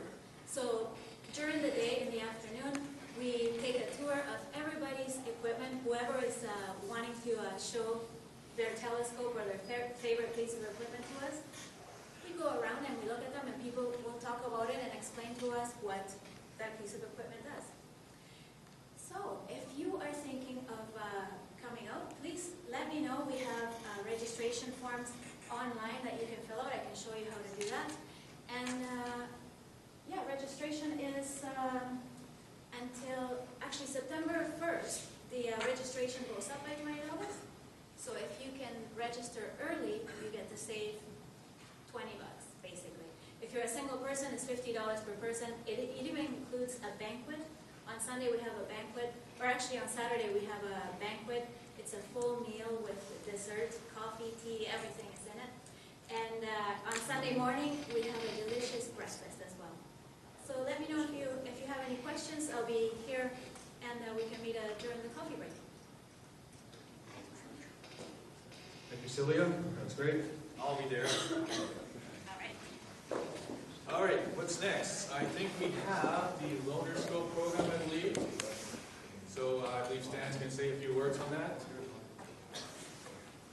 So during the day, in the afternoon, we take a tour of everybody's equipment, whoever is wanting to show their telescope or their favorite piece of equipment to us. We go around and we look at them, and people will talk about it and explain to us what that piece of equipment does. So if you are thinking of coming out, please let me know. We have registration forms online that you can fill out. I can show you how to do that. And yeah, registration is until actually September 1st. The registration goes up by $20. So if you can register early, you get to save $20 basically. If you're a single person, it's $50 per person. It even includes a banquet. On Sunday we have a banquet, or actually on Saturday we have a banquet. It's a full meal with dessert, coffee, tea, everything is in it. And on Sunday morning we have a delicious breakfast as well. So let me know if you have any questions. I'll be here, and we can meet during the coffee break. Thank you, Sylvia. That's great. I'll be there. All right. All right, what's next? I think we have the Loaner Scope program, I believe. So I believe Stan's going to say a few words on that.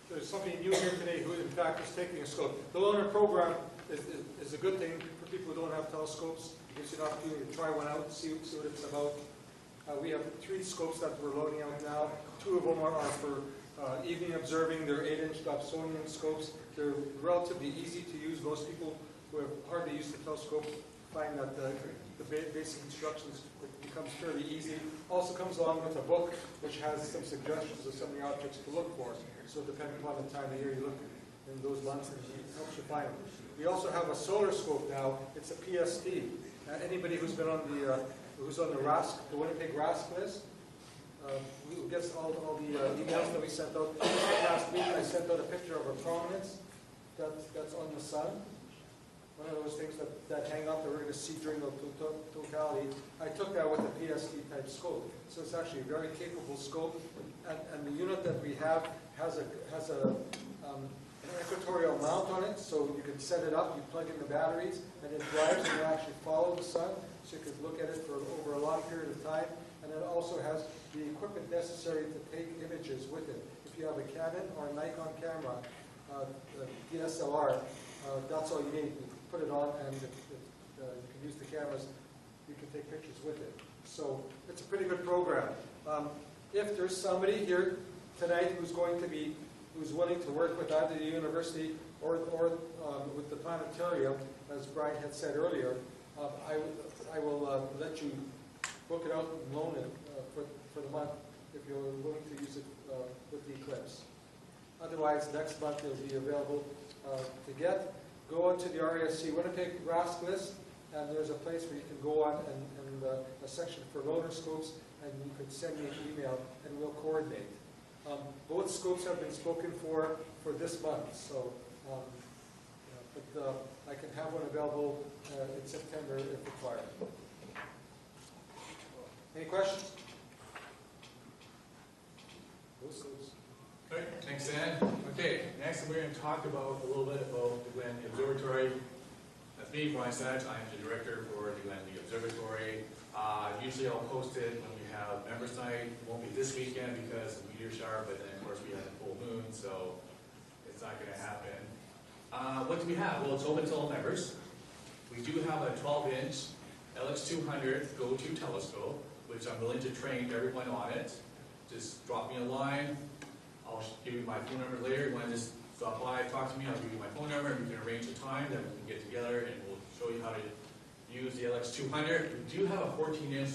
There's somebody new here today who, in fact, is taking a scope. The Loaner program is a good thing for people who don't have telescopes. It gives you an opportunity to try one out and see what it's about. We have 3 scopes that we're loading out now. 2 of them are for evening observing. They're 8-inch Dobsonian scopes. They're relatively easy to use. Most people who have hardly used the telescope find that the basic instructions becomes fairly easy. Also comes along with a book which has some suggestions of some of the objects to look for. So depending upon the time of year you look in those months, it helps you find them. We also have a solar scope now. It's a PST. Anybody who's been on the RASC, the Winnipeg RASC list, who gets all the emails that we sent out. Last week I sent out a picture of a prominence that's on the sun. One of those things that hang up that we're going to see during the totality. I took that with a PST type scope. So it's actually a very capable scope. And the unit that we have has an equatorial mount on it, so you can set it up, you plug in the batteries, and it drives and will actually follow the sun, so you can look at it for over a long period of time. And it also has the equipment necessary to take images with it. If you have a Canon or a Nikon camera, DSLR, that's all you need. You put it on and you can use the cameras. You can take pictures with it. So it's a pretty good program. If there's somebody here tonight who's willing to work with either the university or with the planetarium, as Brian had said earlier, I will let you book it out and loan it for the month if you're willing to use it with the eclipse. Otherwise, next month it'll be available to get. Go onto the RASC Winnipeg RASC list, and there's a place where you can go on and a section for loaner scopes, and you can send me an email, and we'll coordinate. Both scopes have been spoken for this month, so but I can have one available in September if required. Any questions? Those scopes. Great, thanks, Dan. Okay, next we're going to talk about a little bit about the Glen Observatory. That's me, Brian Sadge. I'm the director for the Glen Observatory. Usually I'll post it when we have members night. It won't be this weekend because of meteor shower, but then of course we have the full moon, so it's not going to happen. What do we have? Well, it's open to all members. We do have a 12-inch LX200 go-to telescope, which I'm willing to train everyone on it. Just drop me a line. I'll give you my phone number later. You want to just stop by, talk to me, I'll give you my phone number, and we can arrange a time that we can get together, and we'll show you how to use the LX200. We do have a 14-inch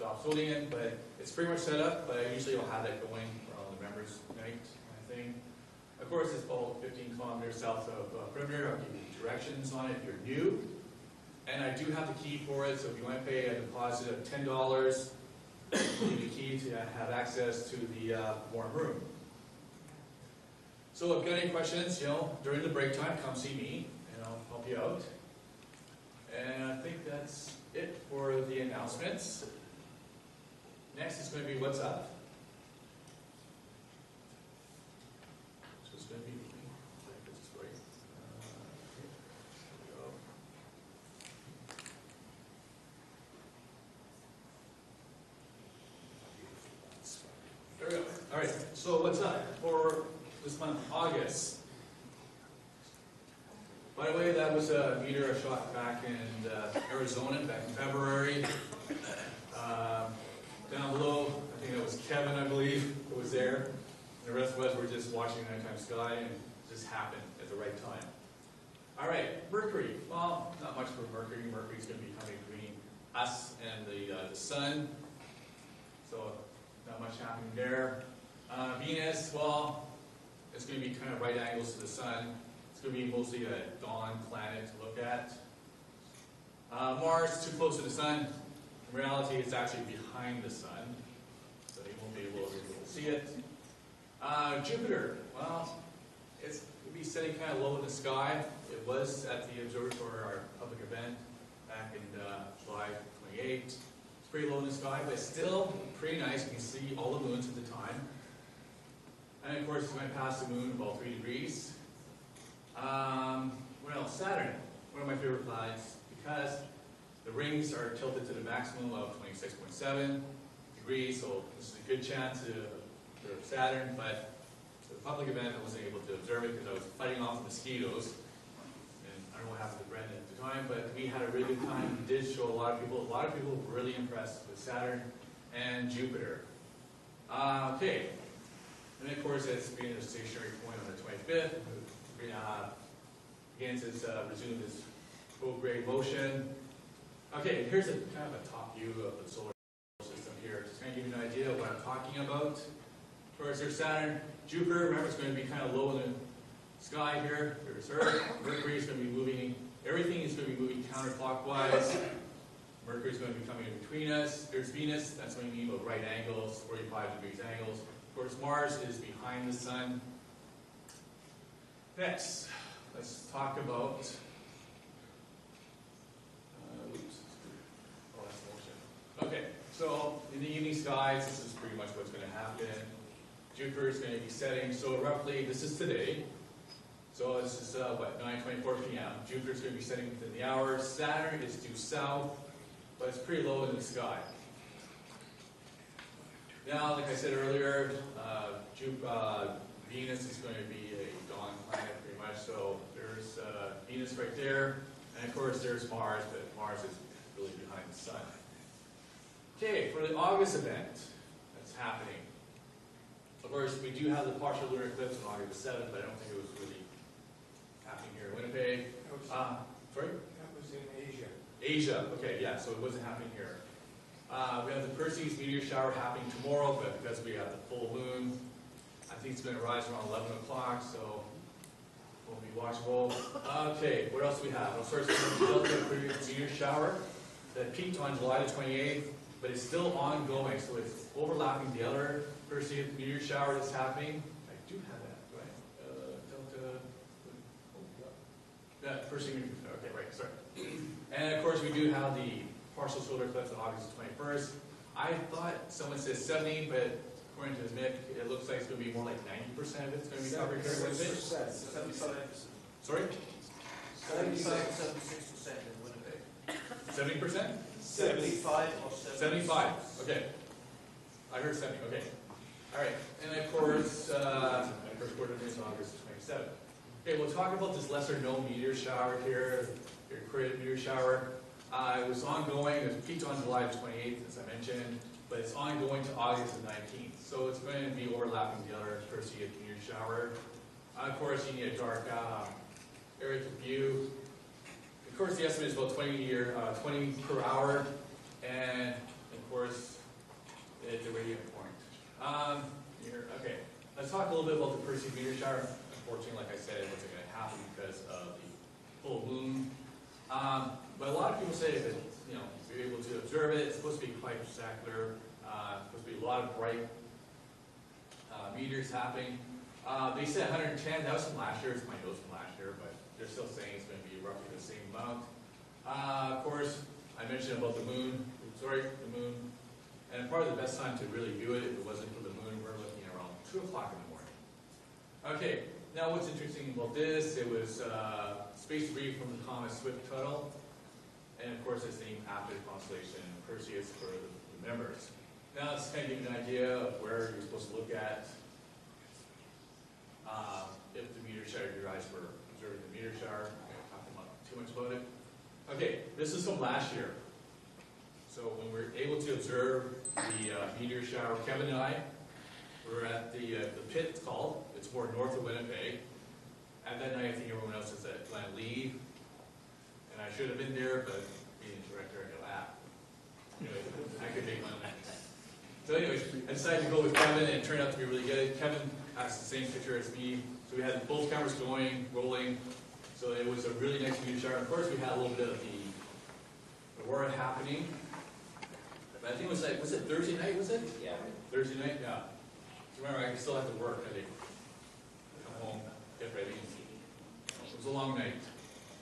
Dobsonian, but it's pretty much set up, but usually I'll have that going on the members' night kind of thing. Of course, it's about 15 kilometers south of perimeter. I'll give you directions on it if you're new. And I do have the key for it, so if you want to pay a deposit of $10, you need the key to have access to the warm room. So if you've got any questions, during the break time, come see me, and I'll help you out. And I think that's it for the announcements. Next is going to be what's up. So it's going to be, I think this is right. There we go. There we go. All right. So what's up for this month, August? By the way, that was a meteor I shot back in Arizona back in February. Down below, I think it was Kevin, I believe, who was there. And the rest of us were just watching nighttime sky, and it just happened at the right time. All right, Mercury. Well, not much for Mercury. Mercury's going to be coming between us and the sun. So not much happening there. Venus, well, it's going to be kind of right angles to the sun. It's going to be mostly a dawn planet to look at. Mars, too close to the sun. In reality, it's actually behind the sun, so you won't be able to see it. Jupiter, well, it's going to be sitting kind of low in the sky. It was at the observatory, our public event, back in July 28. It's pretty low in the sky, but still pretty nice. You can see all the moons at the time. And of course, it's going to pass the moon about 3 degrees. What else? Saturn, one of my favorite planets, because the rings are tilted to the maximum of 26.7 degrees, so this is a good chance to observe Saturn, but for the public event I wasn't able to observe it because I was fighting off the mosquitoes, and I don't know what happened to Brendan at the time, but we had a really good time. We did show a lot of people were really impressed with Saturn and Jupiter. Okay, and then of course it's being a stationary point on the 25th, begins its resumed its prograde motion. Okay, here's a kind of a top view of the solar system here. Just kind of give you an idea of what I'm talking about. Of course, there's Saturn. Jupiter, remember, it's going to be kind of low in the sky here. There's Earth. Mercury is going to be moving. Everything is going to be moving counterclockwise. Mercury is going to be coming in between us. There's Venus. That's what you mean by right angles, 45 degrees angles. Of course, Mars is behind the sun. Next, let's talk about okay, so in the evening skies, this is pretty much what's going to happen. Jupiter is going to be setting, so roughly, this is today. So this is, 9:24 p.m. Jupiter is going to be setting within the hour. Saturn is due south, but it's pretty low in the sky. Now, like I said earlier, Venus is going to be a dawn planet pretty much. So there's Venus right there, and of course there's Mars, but Mars is really behind the sun. Okay, for the August event that's happening, of course, we do have the partial lunar eclipse on August 7th, but I don't think it was really happening here in Winnipeg. Sorry? That was in Asia. Asia, okay, yeah, so it wasn't happening here. We have the Perseus meteor shower happening tomorrow, but because we have the full moon, I think it's going to rise around 11 o'clock, so won't be watchable. Okay, what else do we have? Well, first, the Delta meteor shower that peaked on July the 28th, but it's still ongoing, so it's overlapping the other Perseid meteor shower that's happening. I do have that, right? Delta. Yeah, Perseid meteor. Okay, right, sorry. And of course, we do have the partial solar eclipse on August 21st. I thought someone said 70, but according to Mick, it looks like it's going to be more like 90% of it's going to be covered here in Winnipeg. 75%. Sorry? 76% in Winnipeg. 70%? 75 or 75. Okay. I heard 70. Okay. All right. And of course, first quarter is August 27th. Okay, we'll talk about this lesser known meteor shower here, your created meteor shower. It was ongoing. It was peaked on July 28th, as I mentioned, but it's ongoing to August 19th. So it's going to be overlapping the other Perseid meteor shower. Of course, you need a dark area to view. Of course, the estimate is about 20 per hour, and of course, it's a radiant point. Okay, let's talk a little bit about the Perseid meteor shower. Unfortunately, like I said, it wasn't going to happen because of the full moon. But a lot of people say that, you know, you're able to observe it. It's supposed to be quite spectacular. Supposed to be a lot of bright meteors happening. They said 110. That was from last year. It's my notes from last year, but they're still saying it's going to be roughly the same amount. Of course, I mentioned about the moon. Sorry, the moon. And probably the best time to really view it, if it wasn't for the moon, we're looking at around 2 o'clock in the morning. Okay, now what's interesting about this, it was space debris from the comet Swift-Tuttle. And of course, it's named after the constellation Perseus for the members. Now, this kind of gives you an idea of where you're supposed to look at if the meteor shower, your eyes were observing the meteor shower. I'm not going to talk too much about it. Okay, this is from last year. So when we were able to observe the meteor shower, Kevin and I were at the pit, it's called. It's more north of Winnipeg. At that night, I think everyone else is at Glen Lee. And I should have been there, but being the director, I go, anyway, I could make one night. So anyways, I decided to go with Kevin, and it turned out to be really good. Kevin has the same picture as me. So we had both cameras going, rolling. So it was a really nice meteor shower. Of course, we had a little bit of the aurora happening. But I think it was like, was it Thursday night, was it? Yeah. Thursday night, yeah. So remember, I still have to work. I think. Come home, get ready. It was a long night,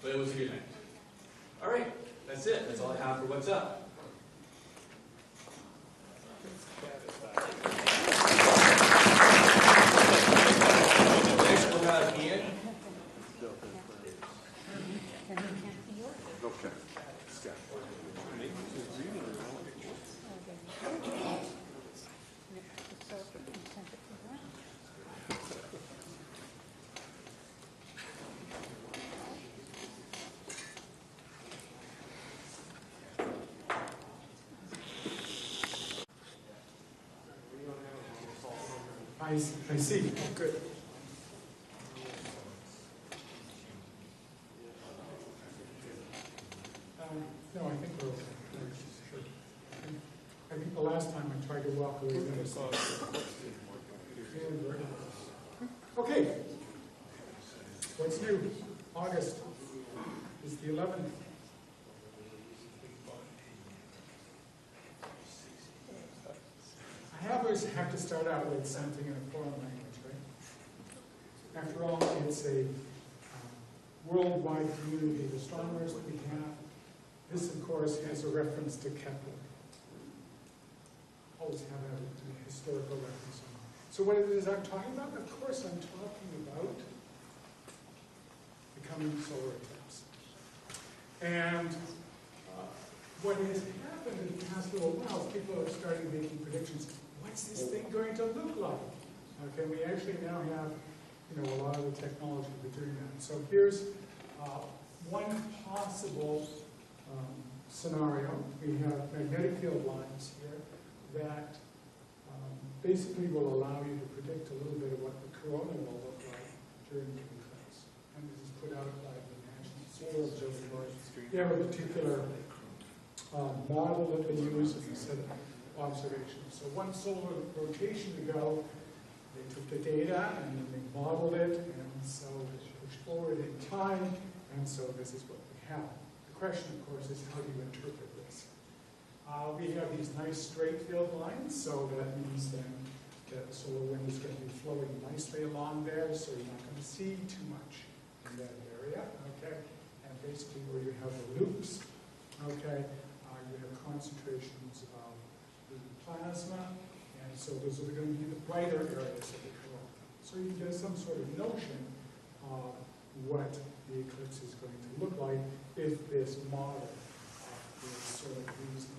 but it was a good night. All right, that's it. That's all I have for What's Up. Next, we'll have Ian. Okay. I see. Good. No, I think we're okay. Sure. I think the last time I tried to walk away from this. Okay. What's new? August is the 11th. I always have to start out with something in a foreign language, right? After all, it's a worldwide community of astronomers that we have. This, of course, has a reference to Kepler. Always have a historical reference. So what it is I'm talking about? Of course, I'm talking about the coming solar eclipse. And what has happened in the past little while is people are starting making predictions. What's this thing going to look like? Okay, we actually now have, a lot of the technology for doing that. So here's one possible scenario. We have magnetic field lines here that basically will allow you to predict a little bit of what the corona will look like during the eclipse. And this is put out by the National Solar Observatory. They have a particular model that they use as a set of observations. So one solar rotation ago, They took the data and then they modeled it, and so they pushed forward in time, and so this is what we have. The question, of course, is how do you interpret this? We have these nice straight field lines, so that means then that the solar wind is going to be flowing nicely along there, so you're not going to see too much in that area, okay? And basically where you have the loops, okay, you have concentrations of the plasma, and so those are going to be the brighter areas of the corona. So you get some sort of notion of what the eclipse is going to look like if this model is sort of reasonable.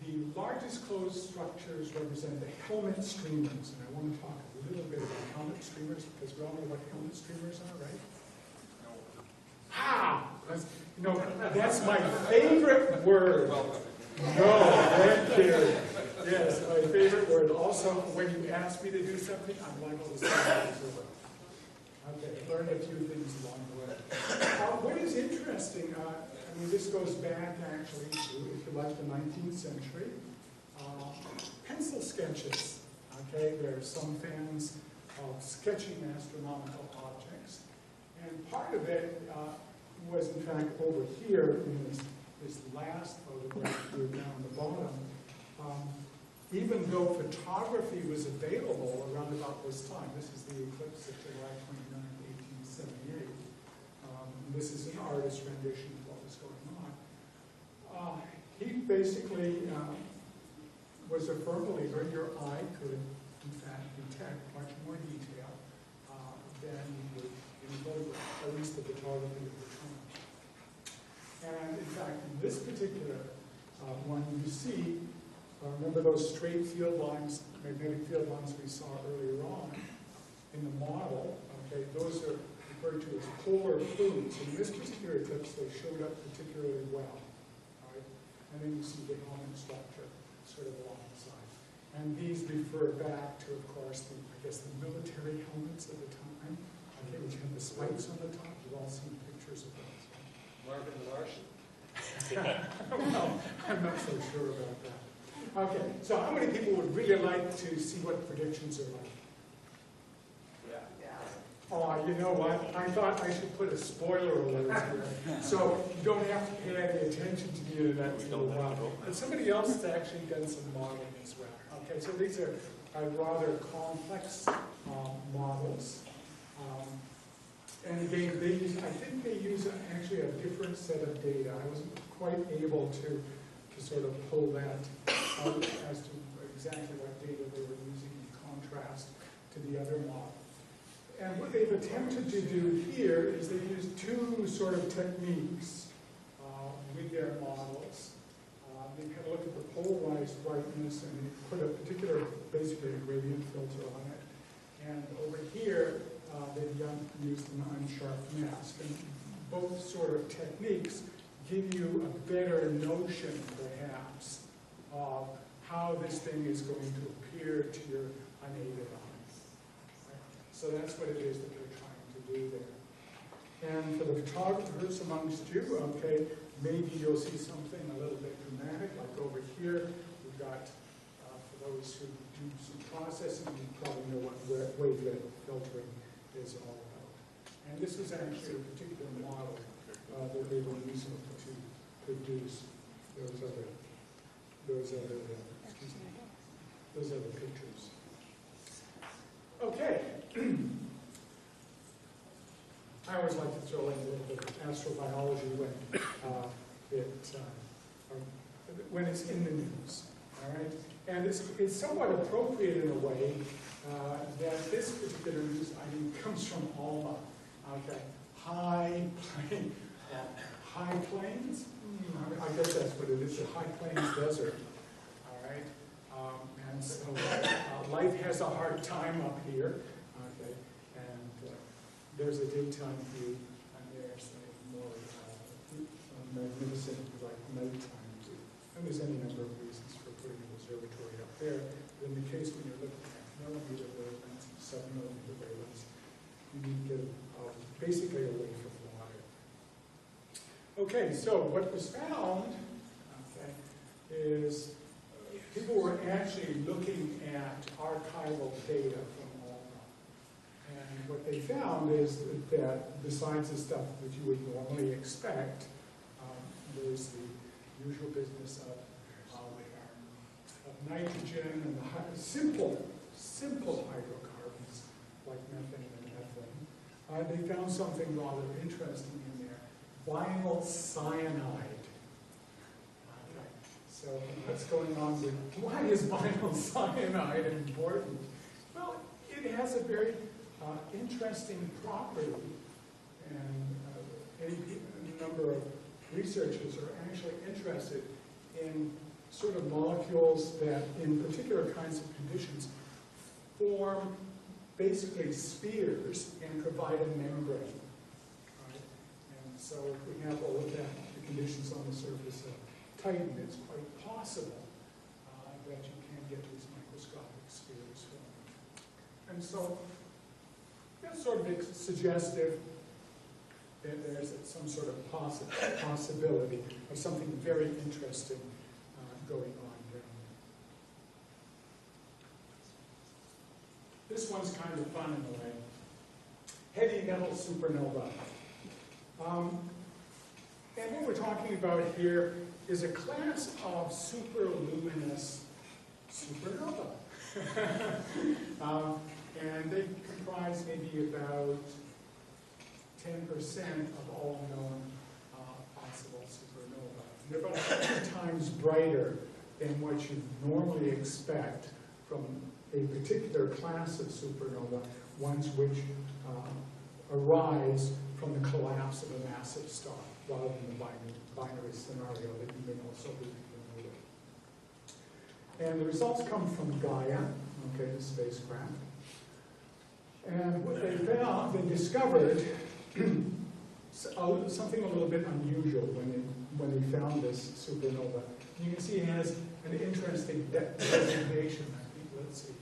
The largest closed structures represent the helmet streamers, and I want to talk a little bit about helmet streamers because we all know what helmet streamers are, right? Ah! You know, that's my favorite word. No, thank you. Yes, my favorite word. Also, when you ask me to do something, I'm liable to say that as well. Okay, learn a few things along the way. What is interesting, I mean, this goes back actually to, if you like, the 19th century. Pencil sketches. Okay, there are some fans of sketching astronomical objects. And part of it was, in fact, over here in this last photograph here down the bottom. Even though photography was available around about this time, this is the eclipse of July 29, 1878. This is an artist's rendition of what was going on. He basically was a firm believer your eye could, in fact, detect much more detail than you would in a photograph, at least the photography of the time. And in fact, in this particular one, you see, remember those straight field lines, magnetic field lines we saw earlier on in the model, okay, those are referred to as polar plumes. In this particular eclipse, they showed up particularly well. Right? And then you see the helmet structure sort of alongside. And these refer back to, of course, I guess the military helmets of the time, okay, which have the spikes on the top. You've all seen pictures of those. Marvin the Martian. Well, I'm not so sure about that. Okay, so how many people would really like to see what predictions are like? Oh, you know what? I thought I should put a spoiler alert here, so you don't have to pay any attention to the internet for a while. But somebody else has actually done some modeling as well. Okay, so these are rather complex models. And again, they use, I think they use actually a different set of data. I wasn't quite able to sort of pull that out as to exactly what data they were using in contrast to the other model. And what they've attempted to do here is they've used two sort of techniques with their models. They've had a look at the polarized brightness and they put a particular, basically a gradient filter on it. And over here, they've used an unsharp mask. And both sort of techniques give you a better notion, perhaps, of how this thing is going to appear to your unaided eye. So that's what it is that they're trying to do there. And for the photographers amongst you, okay, maybe you'll see something a little bit dramatic, like over here. We've got, for those who do some processing, you probably know what wavelength filtering is all about. And this is actually a particular model that they were using to produce those other pictures. Okay. I always like to throw in a little bit of astrobiology when it's in the news. All right, and it's somewhat appropriate in a way that this particular news item comes from Alma. Okay, high plains. I guess that's what it is. The High Plains Desert. All right. And so life has a hard time up here, okay, and there's a daytime view, and there's a more magnificent, like, nighttime view. And there's any number of reasons for putting an observatory up there. But in the case when you're looking at millimeter wavelengths, 7-millimeter wavelengths, you need to get basically away from water. Okay, so what was found, okay, is people were actually looking at archival data from Alma. And what they found is that besides the stuff that you would normally expect, there's the usual business of nitrogen and the simple hydrocarbons like methane and methane. They found something rather interesting in there, vinyl cyanide. Okay. So what's going on with, why is vinyl cyanide important? Well, it has a very interesting property, and a number of researchers are actually interested in sort of molecules that, in particular kinds of conditions, form basically spheres and provide a membrane. Right? And so if we have a look at the conditions on the surface of Titan, it's quite possible that you can get these microscopic spheres formed. And so that's sort of suggestive that there's some sort of possibility of something very interesting going on down there. This one's kind of fun in a way. Heavy metal supernova. And what we're talking about here is a class of superluminous supernova. And they comprise maybe about 10% of all known possible supernova. They're about 100 times brighter than what you normally expect from a particular class of supernova, ones which arise from the collapse of a massive star, rather than the binary scenario that you may also be familiar with. And the results come from Gaia, okay, the spacecraft. And what they found, they discovered something a little bit unusual when they found this supernova. You can see it has an interesting designation. I think, let's see,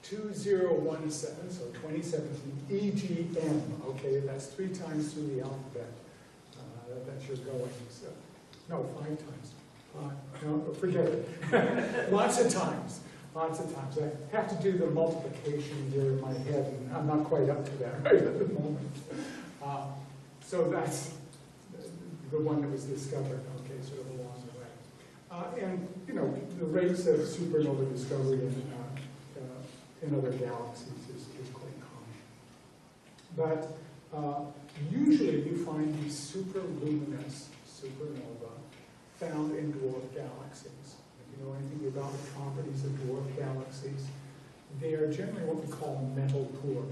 2017, so 2017, EGM. Okay, that's 3 times through the alphabet that you're going. So, no, 5 times. No, forget it. Lots of times. Lots of times. I have to do the multiplication here in my head, and I'm not quite up to that right at the moment. So that's the one that was discovered, okay, sort of along the way. And, you know, the rates of supernova discovery in other galaxies is quite common. But usually you find these superluminous supernova found in dwarf galaxies. If you know anything about the properties of dwarf galaxies, they are generally what we call metal poor.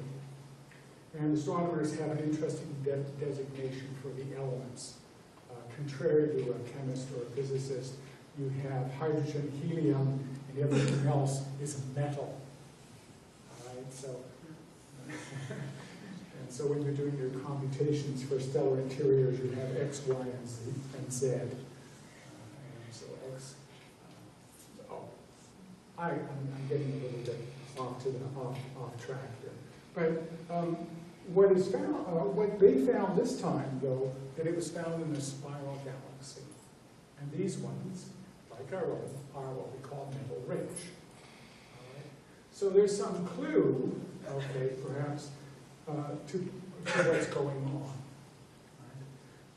And astronomers have an interesting designation for the elements. Contrary to a chemist or a physicist, you have hydrogen, helium, and everything else is metal. All right, so, and so when you're doing your computations for stellar interiors, you have X, Y, and Z. And so X. I'm getting a little bit off track here. But what they found this time, though, that it was found in a spiral galaxy. And these ones, like our own, are what we call metal rich. All right? So there's some clue, okay, perhaps, to what's going on. Right?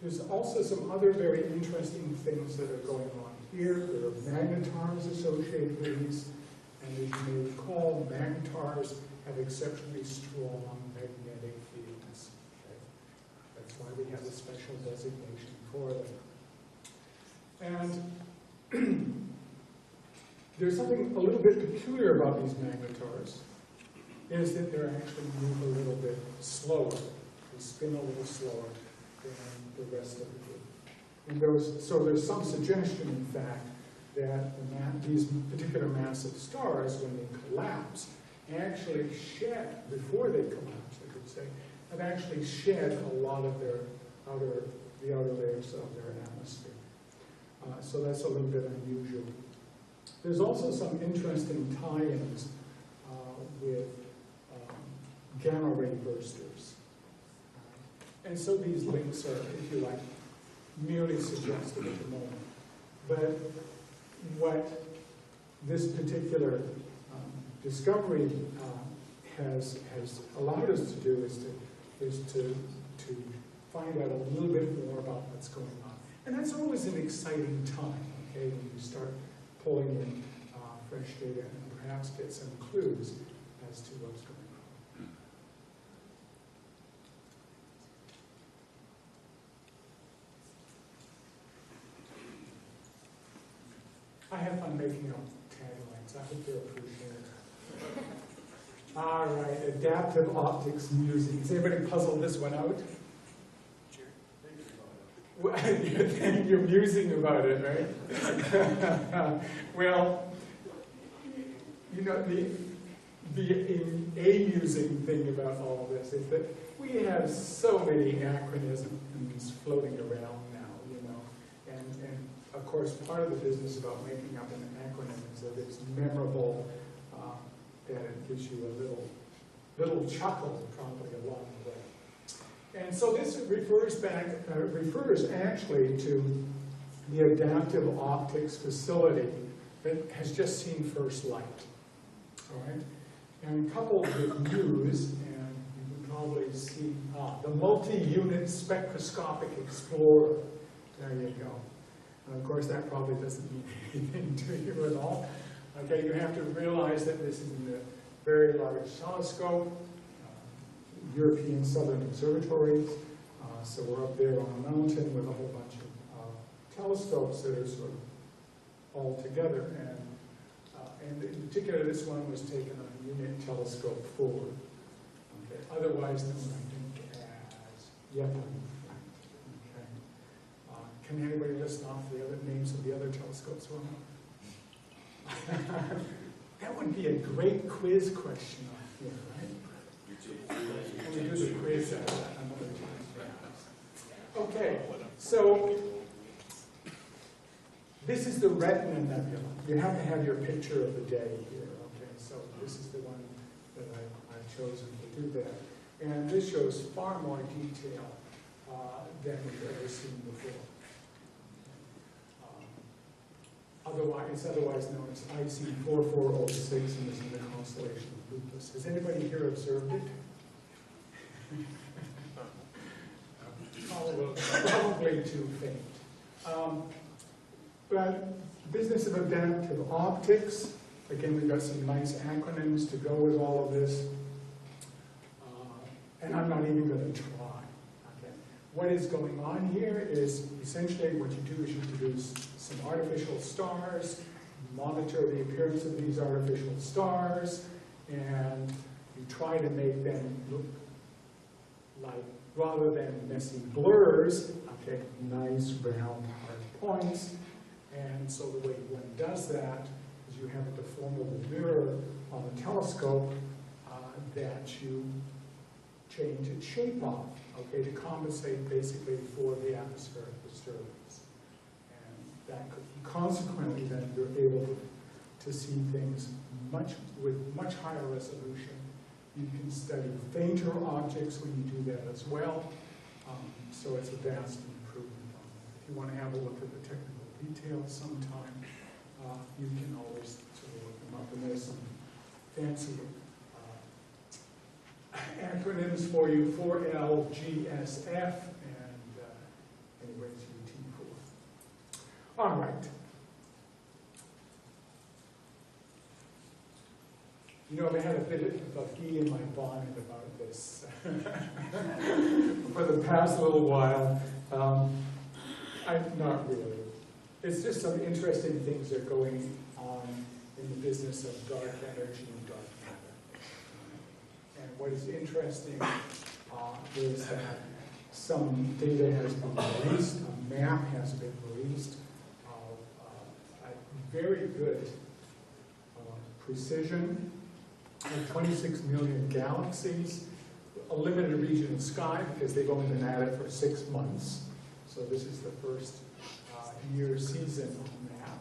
There's also some other very interesting things that are going on here. There are magnetars associated with these, and as you may recall, magnetars have exceptionally strong magnetic fields. Okay? That's why we have a special designation for them. And there's something a little bit peculiar about these magnetars, is that they're actually move a little bit slower. They spin a little slower than the rest of the group. And so there's some suggestion, in fact, that these particular massive stars, when they collapse, actually shed, before they collapse, I could say, have actually shed a lot of the outer layers of their atmosphere. So that's a little bit unusual. There's also some interesting tie-ins with gamma ray bursters. And so these links are, if you like, merely suggestive at the moment. But what this particular discovery has allowed us to do is to find out a little bit more about what's going on. And that's always an exciting time, okay, when you start pulling in fresh data and perhaps get some clues as to what's going on. I have fun making up taglines. I hope they're appreciated. All right, adaptive optics musing. Has anybody puzzled this one out? You're musing about it, right? Well, you know, the amusing thing about all of this is that we have so many acronyms floating around now, you know, and of course, part of the business about making up an acronym is that it's memorable, that it gives you a little chuckle probably along the way. And so this refers actually to the adaptive optics facility that has just seen first light. All right, and coupled with news, and you can probably see the multi-unit spectroscopic explorer. There you go. And of course, that probably doesn't mean anything to you at all. Okay, you have to realize that this is in a very large telescope, European Southern Observatories. So we're up there on a mountain with a whole bunch of telescopes that are sort of all together. And in particular, this one was taken on a unit telescope 4. Okay, otherwise known, I think, as Yepon. Okay. Can anybody list off the other names of the other telescopes? That would be a great quiz question on here, right? Can we do the quiz at another time? Okay, so this is the Retina Nebula. You have to have your picture of the day here, okay? So this is the one that I've chosen to do that. And this shows far more detail than we've ever seen before. It's otherwise known as IC 4406 and is in the constellation of Lupus. Has anybody here observed it? Probably too faint. But business of adaptive optics, again, we've got some nice acronyms to go with all of this. And I'm not even going to try. Okay. What is going on here is essentially what you do is you produce some artificial stars, monitor the appearance of these artificial stars, and you try to make them look like, rather than messy blurs, okay, nice round hard points. And so the way one does that is you have a deformable mirror on the telescope that you change its shape of, okay, to compensate basically for the atmospheric disturbance. And that could, consequently, then you're able to see things with much higher resolution. You can study fainter objects when you do that as well. So it's a vast improvement on that. If you want to have a look at the technical details sometime, you can always sort of look them up. And there's some fancy acronyms for you, 4L, GSF, and anyways, UT4. All right. You know, I had a bit of a bee in my bonnet about this for the past little while. Not really. It's just some interesting things that are going on in the business of dark energy and dark matter. And what is interesting is that some data has been released, a map has been released of very good precision, 26 million galaxies, a limited region of sky because they've only been at it for 6 months. So this is the first year season map.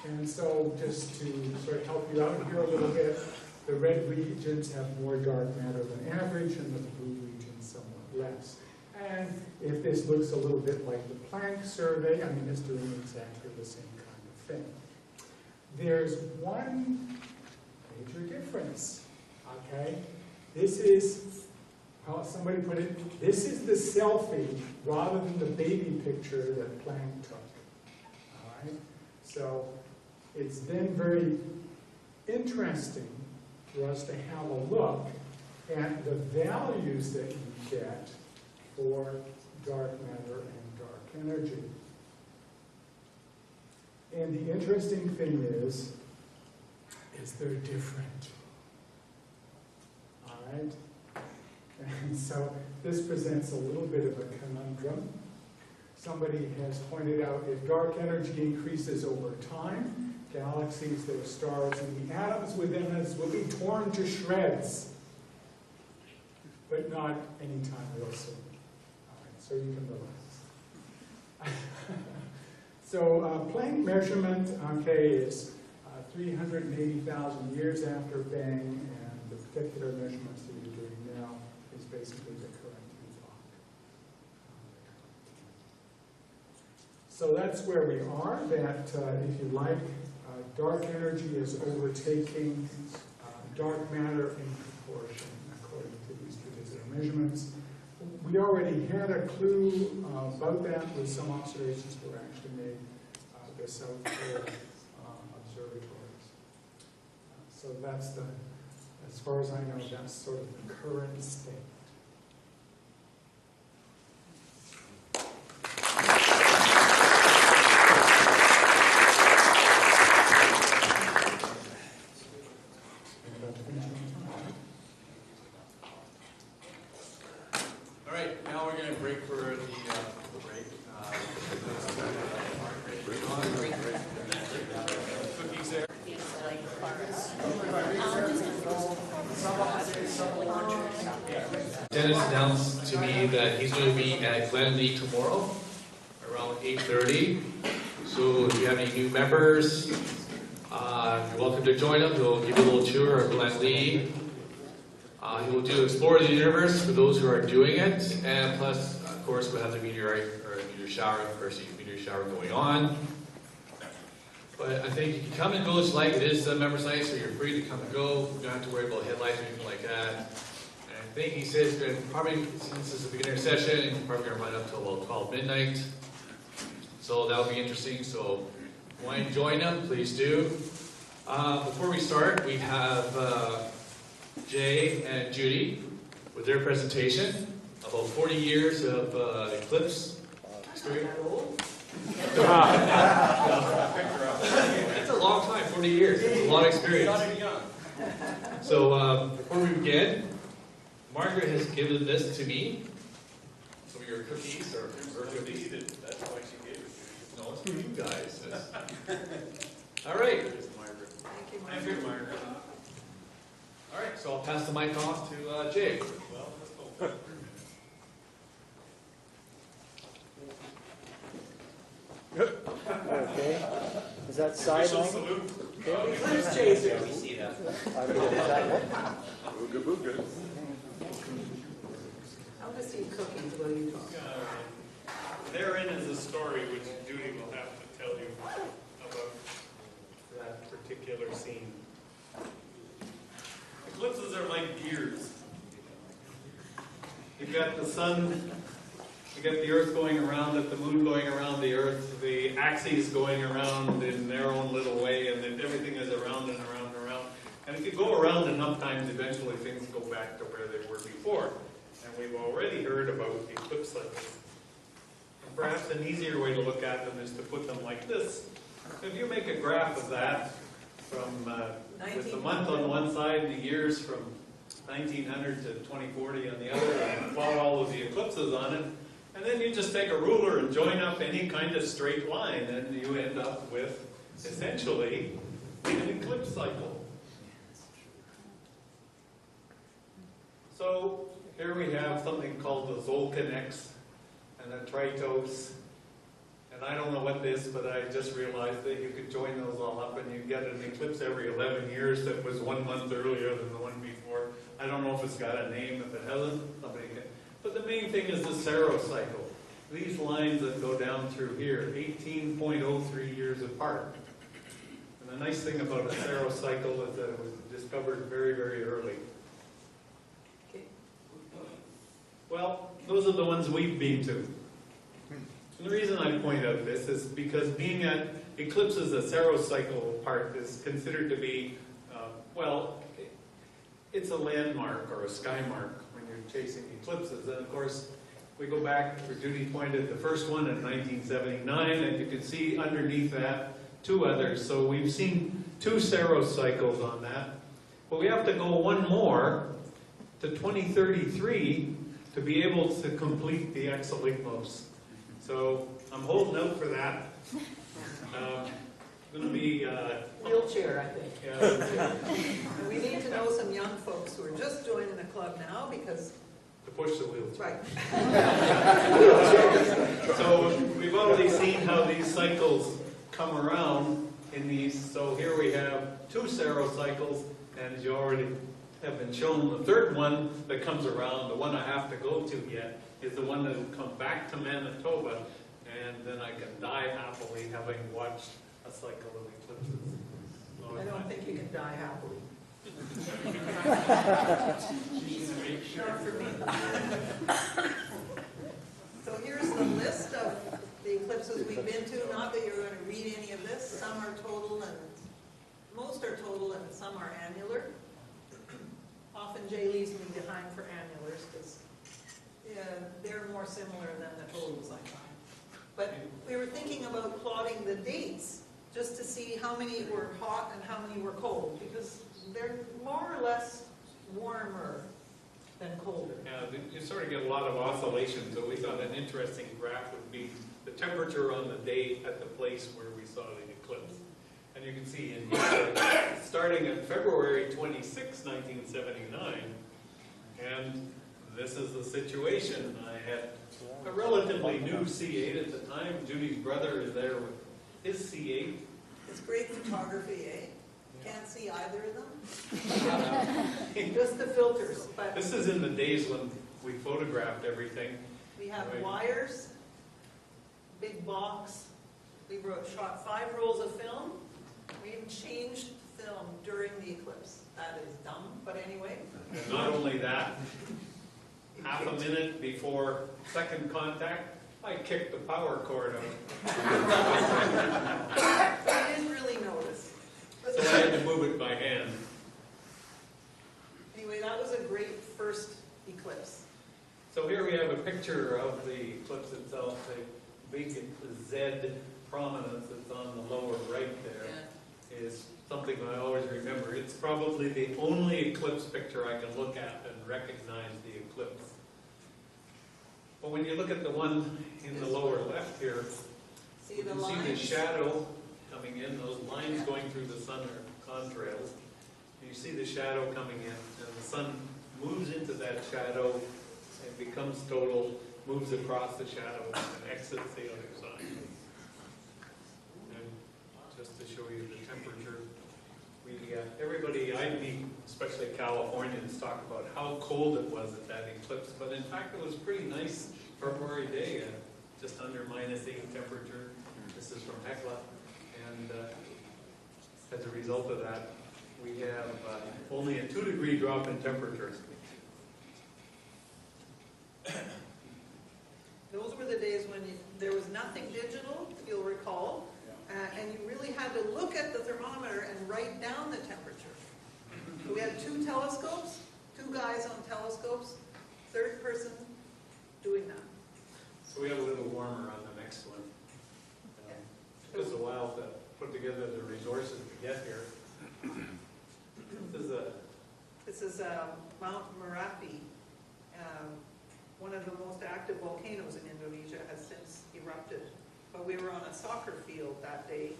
And so just to sort of help you out here a little bit, the red regions have more dark matter than average and the blue regions somewhat less. And if this looks a little bit like the Planck survey, I mean, it's doing exactly the same kind of thing. There's one major difference, okay? This is, how somebody put it, this is the selfie rather than the baby picture that Planck took. All right? So it's then very interesting for us to have a look at the values that you get for dark matter and dark energy. And the interesting thing is they're different. All right? And so this presents a little bit of a conundrum. Somebody has pointed out if dark energy increases over time, galaxies, their stars, and the atoms within us will be torn to shreds. But not anytime real soon. All right, so you can relax. So Planck measurement, okay, is 380,000 years after Bang, and the particular measurements that you're doing now is basically the current epoch. So that's where we are, that if you like, dark energy is overtaking dark matter in proportion, according to these particular measurements. We already had a clue about that with some observations that were actually made the South Pole observatories. So that's the, as far as I know, that's sort of the current state. All right, now we're going to break for the break. Cookies there. Dennis announced to me that he's going to be at Glenlee tomorrow around 8:30. So if you have any new members, you're welcome to join him. He'll give you a little tour of Glenlee. He will do Explore the Universe for those who are doing it, and plus, of course, we'll have the meteor shower going on. But I think you can come and go as you like. It is a members' night, so you're free to come and go. You don't have to worry about headlights or anything like that. And I think he says he's going to probably, since it's a beginner session, he's probably going to run up till about 12 midnight. So that'll be interesting. So if you want to join him, please do. Before we start, we have Jay and Judy with their presentation about 40 years of eclipse history. That's a long time, 40 years. It's a lot of experience. So before we begin, Margaret has given this to me. Some of your cookies or cookies. That's why she gave it to you. No, it's for you guys. All right. Thank you, Margaret. All right, so I'll pass the mic off to Jay. Well, let's go. Okay. Is that side language? Where's Jay's here? We see that. Booga booga. I'll just eat cookies while you talk. Therein is a story which Judy will have to tell you about that particular scene. Eclipses are like gears. You've got the sun, you got the earth going around it, the moon going around the earth, the axes going around in their own little way, and then everything is around and around and around. And if you go around enough times, eventually things go back to where they were before. And we've already heard about eclipse cycles. And perhaps an easier way to look at them is to put them like this. If you make a graph of that from with the month on one side, the years from 1900 to 2040 on the other, and plot all of the eclipses on it, and then you just take a ruler and join up any kind of straight line, and you end up with essentially an eclipse cycle. So here we have something called the Zolkin-X and a Tritos. And I don't know what this, but I just realized that you could join those all up and you get an eclipse every 11 years that was 1 month earlier than the one before. I don't know if it's got a name. If it hasn't, somebody can. But the main thing is the Saros cycle. These lines that go down through here, 18.03 years apart. the nice thing about a serocycle is that it was discovered very, very early. Okay. Well, those are the ones we've been to. And the reason I point out this is because being at eclipses, a serocycle part is considered to be, well, it's a landmark or a sky mark when you're chasing eclipses. And of course, we go back, for Judy pointed the first one in 1979, and you can see underneath that 2 others. So we've seen 2 serocycles on that. But we have to go one more to 2033 to be able to complete the exoligmos. So I'm holding out for that. Going to be Wheelchair, I think. yeah, And we need to know some young folks who are just joining the club now because, to push the wheels. right. So we've already seen how these cycles come around in these. So here we have 2 serocycles, and as you already have been shown, the third one that comes around, the one I have to go to yet, is the one that will come back to Manitoba, and then I can die happily having watched a cycle of eclipses. I don't think you can die happily. Not for me. So here's the list of the eclipses we've been to. Not that you're going to read any of this. Some are total and most are total and some are annular. Often Jay leaves me behind for annulars because they're more similar than the totals I find. But we were thinking about plotting the dates just to see how many were hot and how many were cold, because they're more or less warmer than colder. Yeah, you sort of get a lot of oscillations, so we thought an interesting graph would be the temperature on the day at the place where we saw the eclipse. And you can see in here, starting on February 26, 1979, and this is the situation. I had a relatively new C8 at the time. Judy's brother is there with his C8. It's great photography, eh? Can't see either of them. Just the filters. But This is in the days when we photographed everything. we have Right. wires, big box. We shot 5 rolls of film. We even changed film during the eclipse. That is dumb, but anyway. And not only that, half a minute before second contact, I kicked the power cord out. I didn't really notice. So I had to move it by hand. Anyway, that was a great first eclipse. So here we have a picture of the eclipse itself, the big Z prominence that's on the lower right there is something I always remember. It's probably the only eclipse picture I can look at and recognize the eclipse. But when you look at the one in the lower left here, See you the can see the lines? shadow coming in, those lines going through the sun are contrails. You see the shadow coming in, and the sun moves into that shadow and becomes total, moves across the shadow and exits the other side. And just to show you the temperature, everybody I meet, especially Californians, talk about how cold it was at that eclipse, but in fact it was a pretty nice February day, just under -8 temperature. This is from Hecla, and as a result of that, we have only a 2-degree drop in temperature. Those were the days when there was nothing digital, if you'll recall, and you really had to look at the thermometer and write down the temperature. So we had 2 telescopes, 2 guys on telescopes, 3rd person doing that. So we have a little warmer on the next one. It took us a while to put together the resources to get here. This is Mount Merapi. One of the most active volcanoes in Indonesia has since erupted. But we were on a soccer field that day,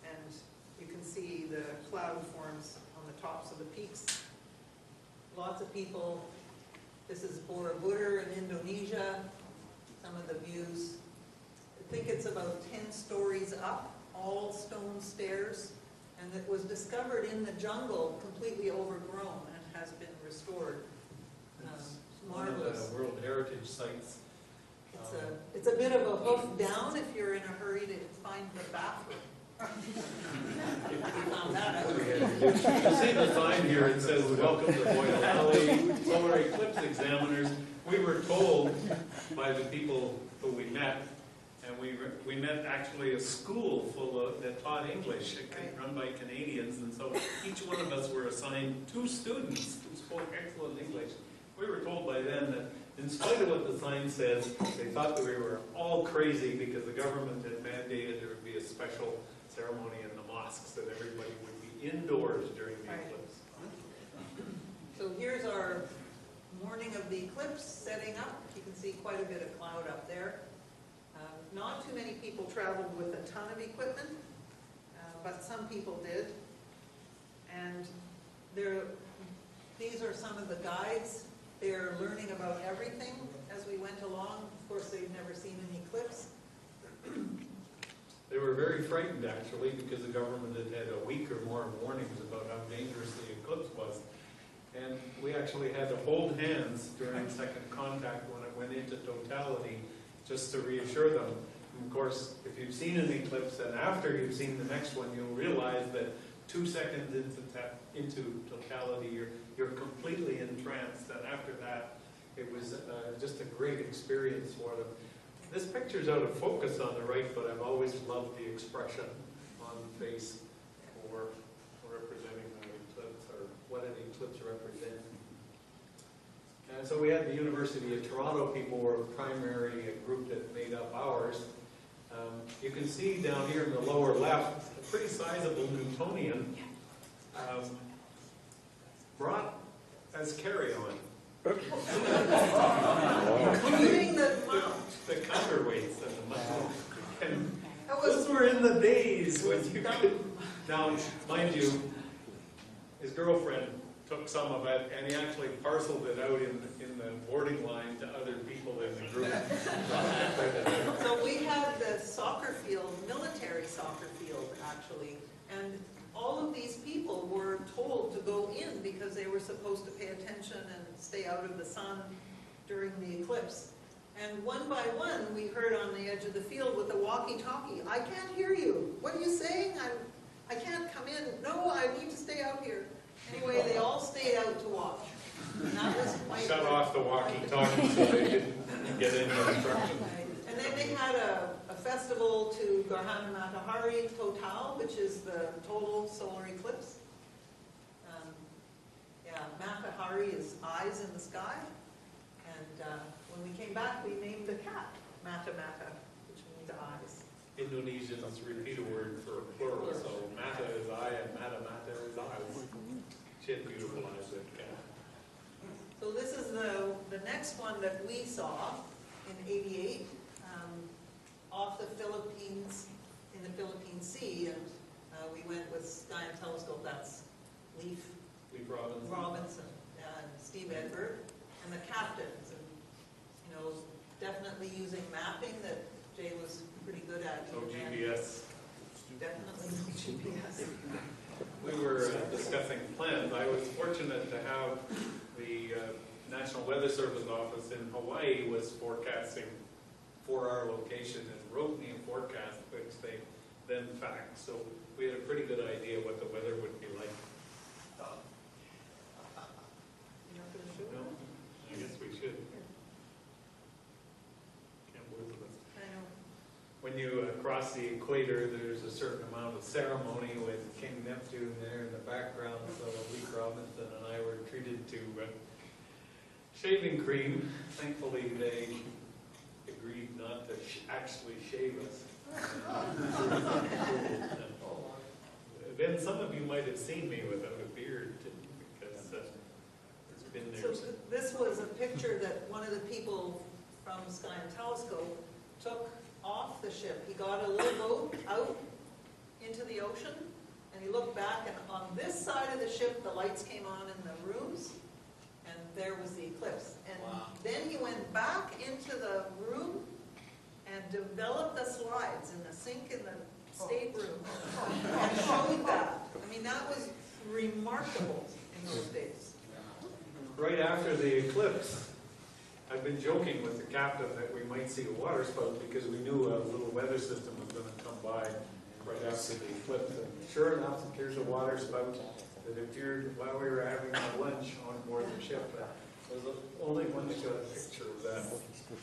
and you can see the cloud forms on the tops of the peaks. Lots of people. This is Borobudur in Indonesia. Some of the views. I think it's about 10 stories up, all stone stairs, and it was discovered in the jungle, completely overgrown, and has been restored. One of Marvelous. the World Heritage Sites. It's a bit of a hoof down if you're in a hurry to find the bathroom. Found that out. You see the sign here, it says, "Welcome to Boyle Valley Solar Eclipse Examiners." We were told by the people who we met, and we met actually a school full of, that taught English, run by Canadians, and so each one of us were assigned 2 students who spoke excellent English. We were told by them that in spite of what the sign says, they thought that we were all crazy because the government had mandated there would be a special ceremony in the mosques, that everybody would be indoors during the Right. eclipse. So here's our morning of the eclipse setting up. You can see quite a bit of cloud up there. Not too many people traveled with a ton of equipment, but some people did. And these are some of the guides. They're learning about everything as we went along. Of course, they've never seen an eclipse. They were very frightened, actually, because the government had had a week or more of warnings about how dangerous the eclipse was. And we actually had to hold hands during second contact when it went into totality, just to reassure them. And of course, if you've seen an eclipse, and after you've seen the next one, you'll realize that 2 seconds into totality, you're completely entranced. And after that, it was just a great experience for them. This picture's out of focus on the right, but I've always loved the expression on the face for representing an eclipse, or what an eclipse represents. And so we had the University of Toronto people were a primary group that made up ours. You can see down here in the lower left, a pretty sizable Newtonian brought as carry-on. Including the mount. The counterweights and the muscle. And That those was were in the days when you could. Now, mind you, his girlfriend took some of it, and he actually parceled it out in the boarding line to other people in the group. So we had the soccer field, military soccer field, actually, and all of these people were told to go in because they were supposed to pay attention and stay out of the sun during the eclipse. And one by one, we heard on the edge of the field with a walkie-talkie, "I can't hear you. What are you saying? I can't come in. No, I need to stay out here." Anyway, they all stayed out to watch. And that was quite Shut good. off the walkie-talkie so they didn't get any instructions. And then they had a festival to Gerhana Matahari Total, which is the total solar eclipse. Matahari is eyes in the sky. And when we came back, we named the cat Mata Mata, which means eyes. Indonesians repeat a word for plural, so mata is eye and mata mata is eyes. She had beautiful eyes, that cat. So this is the next one that we saw in '88 off the Philippines, in the Philippine Sea, and we went with Sky and Telescope. That's Leaf Robinson and Steve Edward, and the captains, and definitely using mapping that Jay was pretty good at. No GPS. Definitely no GPS. We were discussing plans. I was fortunate to have the National Weather Service office in Hawaii was forecasting for our location and wrote me a forecast, which they then faxed. So we had a pretty good idea what the weather would be like. You're not gonna show No, them? I guess we should. Can't believe it. I know. When you cross the equator, there's a certain amount of ceremony with King Neptune there in the background. So Leek Robinson and I were treated to shaving cream. Thankfully, they agreed not to actually shave us. Then some of you might have seen me without a beard, because it's been there. So this was a picture that one of the people from Sky and Telescope took off the ship. He got a little boat out into the ocean, and he looked back, and on this side of the ship, the lights came on in the rooms, and there was the eclipse. And then he went back into the room and developed the slides in the sink in the stateroom and showed that. I mean, that was remarkable in those days. Right after the eclipse, I've been joking with the captain that we might see a water spout because we knew a little weather system was going to come by. And right after the eclipse. And sure enough, here's a water spout that appeared while we were having our lunch on board the ship. I was the only one that got a picture of that.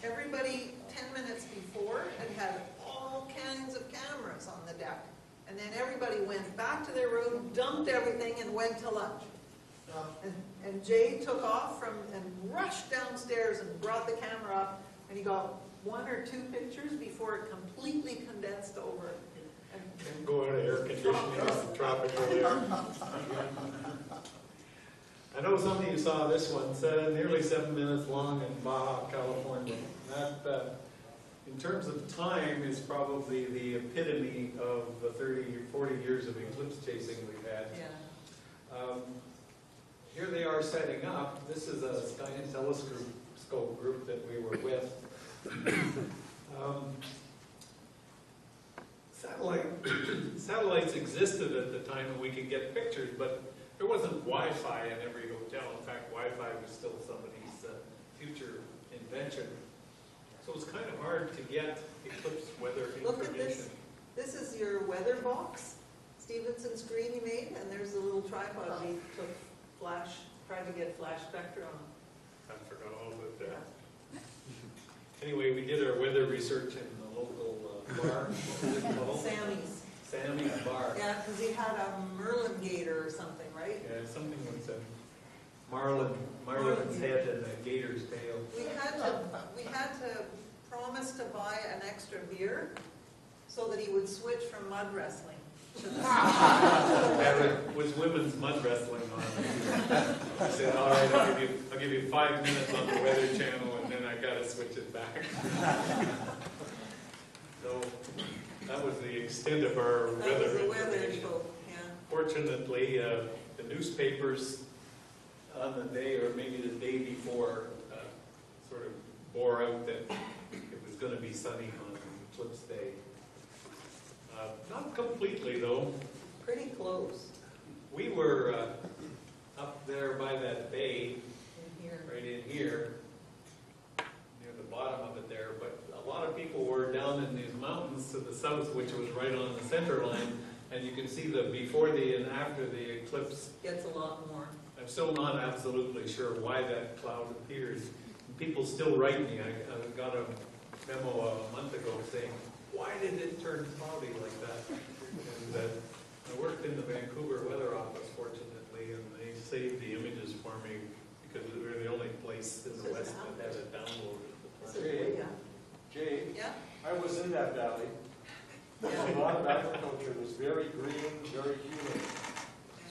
Everybody 10 minutes before had all kinds of cameras on the deck. And then everybody went back to their room, dumped everything, and went to lunch. And Jay took off and rushed downstairs and brought the camera up, and he got 1 or 2 pictures before it completely condensed over. And go out of air conditioning, it's tropical air. I know some of you saw this one. It's nearly 7 minutes long in Baja, California. That, in terms of time, is probably the epitome of the 30 or 40 years of eclipse chasing we've had. Yeah. Here they are setting up. This is a Sky and Telescope group that we were with. Satellites existed at the time and we could get pictures, but there wasn't Wi-Fi in every hotel. In fact, Wi-Fi was still somebody's future invention. So it was kind of hard to get eclipse weather Look information. at this. This is your weather box, Stevenson screen he made, and there's the little tripod we took tried to get flash spectra on. I forgot all about that. Anyway, we did our weather research in the local bar. What was it called? Sammy's Bar. Yeah, because he had a Merlin gator or something, right? Yeah, something with Marlin's head and a gator's tail. We had to promise to buy an extra beer so that he would switch from mud wrestling. It was women's mud wrestling on it. I said, all right, I'll give you 5 minutes on the Weather Channel, and then I got to switch it back. So that was the extent of our That was the weather weather information. show, yeah. Fortunately, the newspapers on the day, or maybe the day before, sort of bore out that it was going to be sunny on eclipse day. Not completely, though. Pretty close We were up there by that bay, in here. right in here, near the bottom of it there, but a lot of people were down in these mountains to the south, which was right on the center line, and you can see the before the and after the eclipse. Gets a lot more. I'm still not absolutely sure why that cloud appears. People still write me. I got a memo a month ago saying, why did it turn cloudy like that? And I worked in the Vancouver weather office, fortunately, and they saved the images for me because we were the only place in the West that had it downloaded. This is way up. Jay, Yeah? I was in that valley. A lot of agriculture. It was very green, very humid.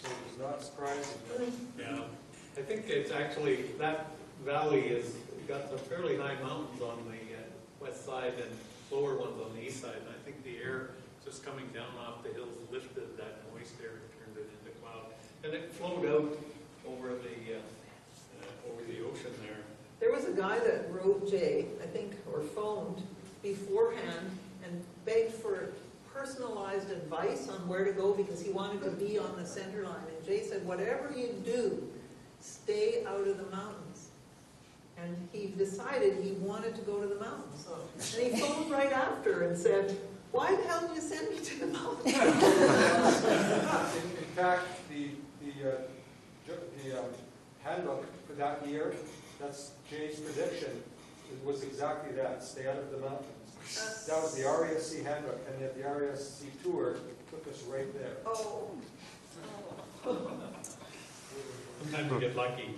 So it was not surprising. Yeah, I think it's actually, that valley has got some fairly high mountains on the west side and lower ones on the east side, and I think the air just coming down off the hills lifted that moist air and turned it into cloud. And it flowed out over the ocean there. There was a guy that wrote Jay, I think, or phoned beforehand and begged for personalized advice on where to go because he wanted to be on the center line. And Jay said, whatever you do, stay out of the mountains. And he decided he wanted to go to the mountains. And he phoned right after and said, why the hell did you send me to the mountains? In fact, the handbook for that year, that's Jay's prediction, it was exactly that, stay out of the mountains. That was the RASC handbook, and yet the RASC tour took us right there. Oh. Sometimes you get lucky.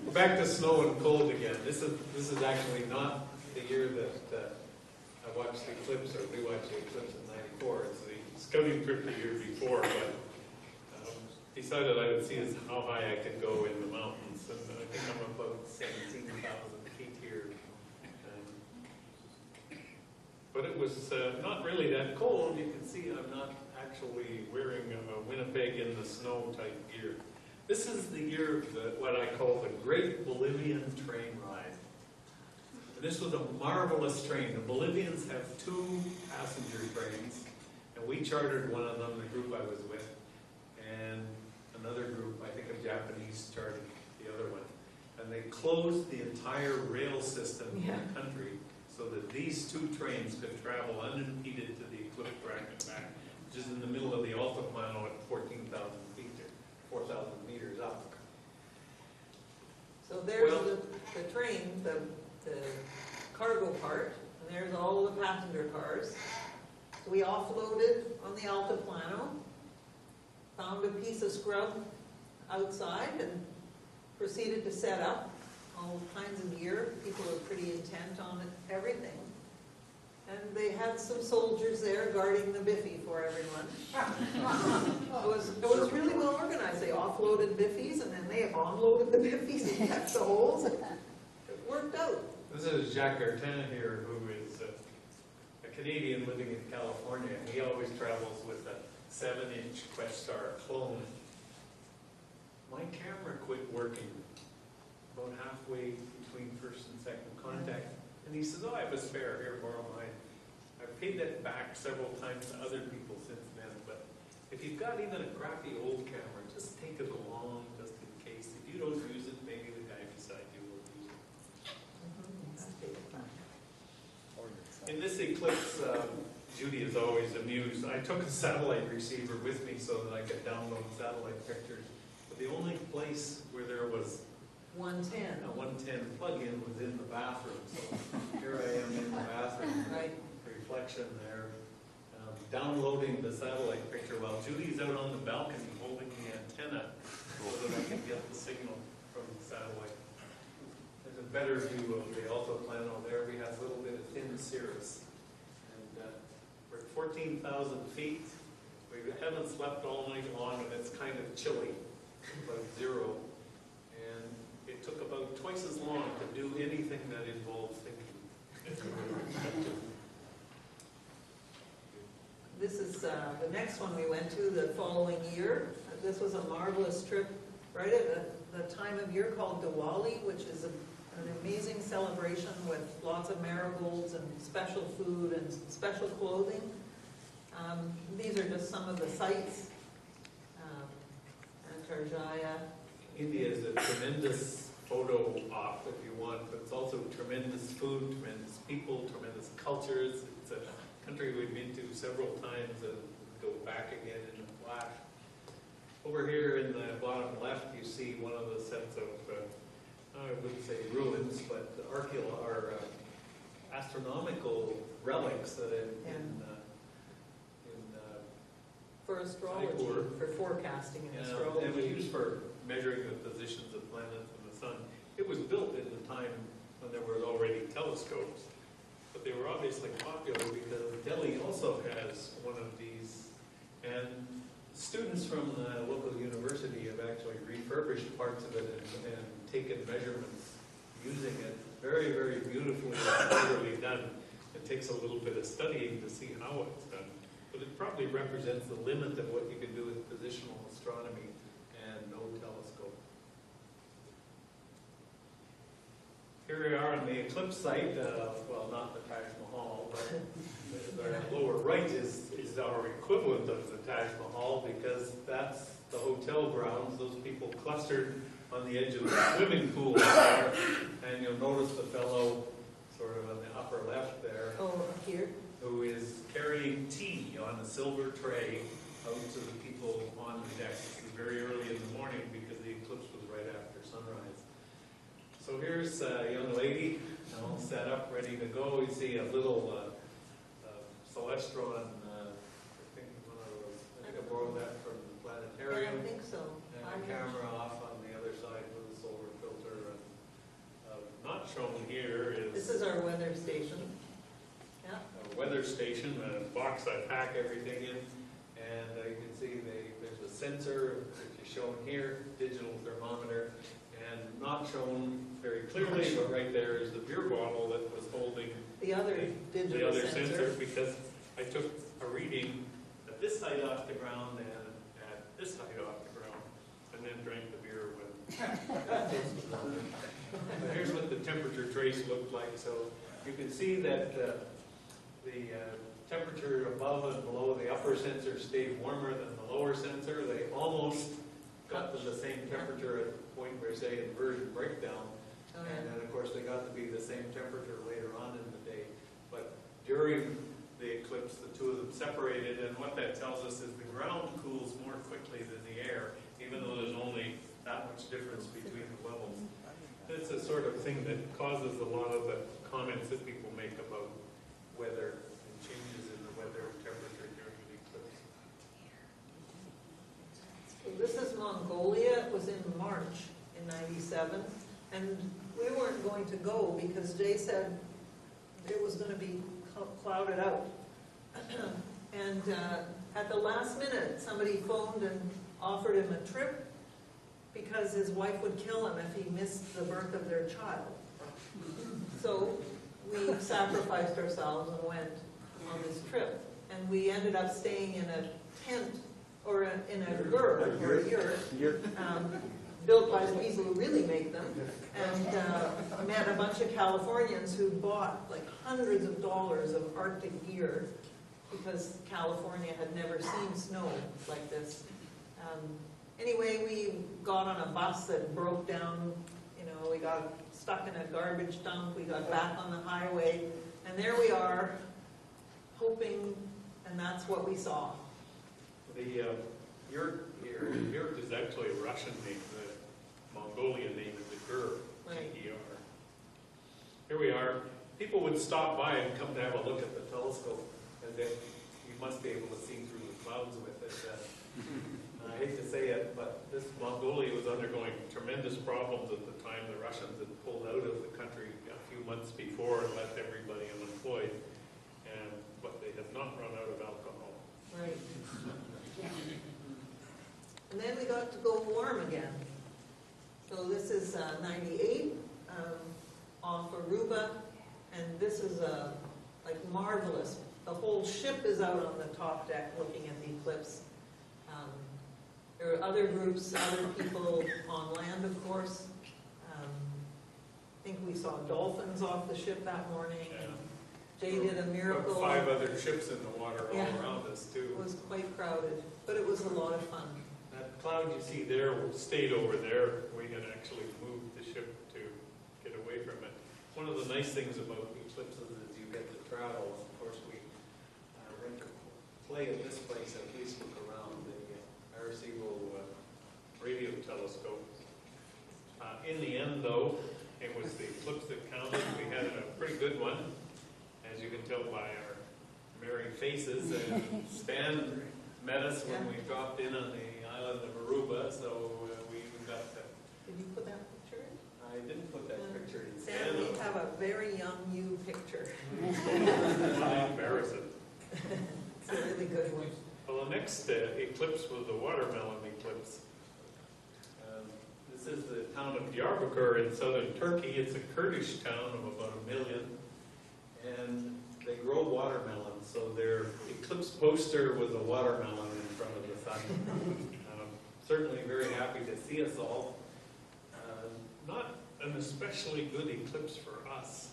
We're back to snow and cold again. This is actually not the year that I watched the eclipse, or we watched the eclipse in '94. It's the scouting trip the year before, but decided I would see how high I could go in the mountains, and I think I'm about 17,000 feet here. But it was not really that cold. You can see I'm not actually wearing a Winnipeg in the snow type gear. This is the year of what I call the Great Bolivian Train Ride. And this was a marvelous train. The Bolivians have 2 passenger trains, and we chartered one of them, the group I was with, and another group, I think of Japanese, chartered the other one. And they closed the entire rail system in the country so that these two trains could travel unimpeded to the eclipse track and back, which is in the middle of the altiplano at 14,000 feet, 4,000 meters up. So there's Well- the train, the cargo part, and there's all the passenger cars. So we offloaded on the altiplano, found a piece of scrub outside and proceeded to set up all kinds of gear. People were pretty intent on it, everything. And they had some soldiers there guarding the biffy for everyone. It was really well organized. They offloaded biffies and then they unloaded the biffies and kept the holes. It worked out. This is Jacques Artin here, who is a Canadian living in California. He always travels with a 7-inch Questar clone. My camera quit working about halfway between first and second contact. And he says, oh, I have a spare, here, borrow mine. I've paid that back several times to other people since then, but if you've got even a crappy old camera, just take it along just in case. If you don't use it, maybe the guy beside you will use it. In this eclipse, Judy is always amused. I took a satellite receiver with me so that I could download satellite pictures. But the only place where there was 110. a 110 plug-in was in the bathroom. So here I am in the bathroom. Right. Reflection there. Downloading the satellite picture while Judy's out on the balcony holding the antenna so that I can get the signal from the satellite. There's a better view of the altiplano there. We have a little bit of thin cirrus. And we're at 14,000 feet. We haven't slept all night long and it's kind of chilly, about 0. And it took about twice as long to do anything that involves thinking. This is the next one we went to the following year. This was a marvelous trip right at the time of year called Diwali, which is an amazing celebration with lots of marigolds and special food and special clothing. These are just some of the sites. Antarjaya. India is a tremendous photo op if you want, but it's also tremendous food, tremendous people, tremendous cultures. It's a country we've been to several times and go back again in a flash. Over here in the bottom left, you see one of the sets of, I wouldn't say ruins, but astronomical relics that For astrology, Jaipur. for forecasting and It was astrology. used for measuring the positions of planets and the sun. It was built in the time when there were already telescopes, but they were obviously popular because Delhi also has one of these, and students from the local university have actually refurbished parts of it and taken measurements using it. Very, very beautifully and cleverly done. It takes a little bit of studying to see how it's done, but it probably represents the limit of what you can do with positional astronomy and no telescope. Here we are on the eclipse site, well, not the Taj Mahal, but the lower right is our equivalent of the Taj Mahal because that's the hotel grounds. Those people clustered on the edge of the swimming pool there, and you'll notice the fellow sort of on the upper left there, Oh, up here. who is carrying tea on a silver tray out to the people on the deck. This is very early in the morning because the eclipse was right after sunrise. So here's a young lady, all set up, ready to go. You see a little Celestron, I think one of those, I think I borrowed that from the planetarium. I think so. And a camera off on the other side with a solar filter. And, not shown here This is is our weather station. Yeah. a weather station, a box I pack everything in. And you can see there's a sensor, which is shown here, digital thermometer. And not shown very clearly, but right there is the beer bottle that was holding The other digital the other sensor. sensor, because I took a reading at this height off the ground and at this height off the ground, and then drank the beer when. Here's what the temperature trace looked like. So you can see that the temperature above and below the upper sensor stayed warmer than the lower sensor. They almost got to the same temperature at the point where, say, inversion breakdown. Oh, And yeah. then, of course, they got to be the same temperature later on in the day. But during the eclipse, the two of them separated, and what that tells us is the ground cools more quickly than the air, even though there's only that much difference between the levels. It's a sort of thing that causes a lot of the comments that people make about weather and changes in the weather and temperature during the eclipse. So this is Mongolia. It was in March in '97, and we weren't going to go because Jay said it was going to be clouded out. And at the last minute, somebody phoned and offered him a trip because his wife would kill him if he missed the birth of their child. So we sacrificed ourselves and went on this trip. And we ended up staying in a tent, or in a yurt, or a yurt, built by the people who really make them, and met a bunch of Californians who bought like hundreds of dollars of Arctic gear because California had never seen snow like this. Anyway, we got on a bus that broke down, we got stuck in a garbage dump, we got back on the highway, and there we are, hoping, and that's what we saw. The yurt is actually a Russian name. The Mongolian name is the Gur, Right. G-E-R. Here we are. People would stop by and come to have a look at the telescope, and then you must be able to see through the clouds with it. I hate to say it, but this Mongolia was undergoing tremendous problems at the time. The Russians had pulled out of the country a few months before and left everybody unemployed, but they have not run out of alcohol. Right. And then we got to go warm again. So this is 98 off Aruba, and this is like marvelous. The whole ship is out on the top deck looking at the eclipse. There are other groups, other people on land, of course. I think we saw dolphins off the ship that morning. Yeah. Jay did a miracle. About 5 other ships in the water all Yeah. around us, too. It was quite crowded, but it was a lot of fun. That cloud you see there stayed over there. We had actually moved the ship to get away from it. One of the nice things about eclipses is you get to travel. Of course, we rent a play at this place, at least look around the RASC radio telescope. In the end, though, it was the eclipse that counted. We had a pretty good one, as you can tell by our merry faces. And Stan met us when we dropped in on the island of Aruba, so we got that. Did you put that picture in? I didn't put that picture in. Sam, we have a very young you picture. Embarrassing. It's a really good one. Well, the next eclipse was the watermelon eclipse. This is the town of Diyarbakir in southern Turkey. It's a Kurdish town of about 1 million, and they grow watermelon. So their eclipse poster was a watermelon in front of the sun. Certainly very happy to see us all. Not an especially good eclipse for us,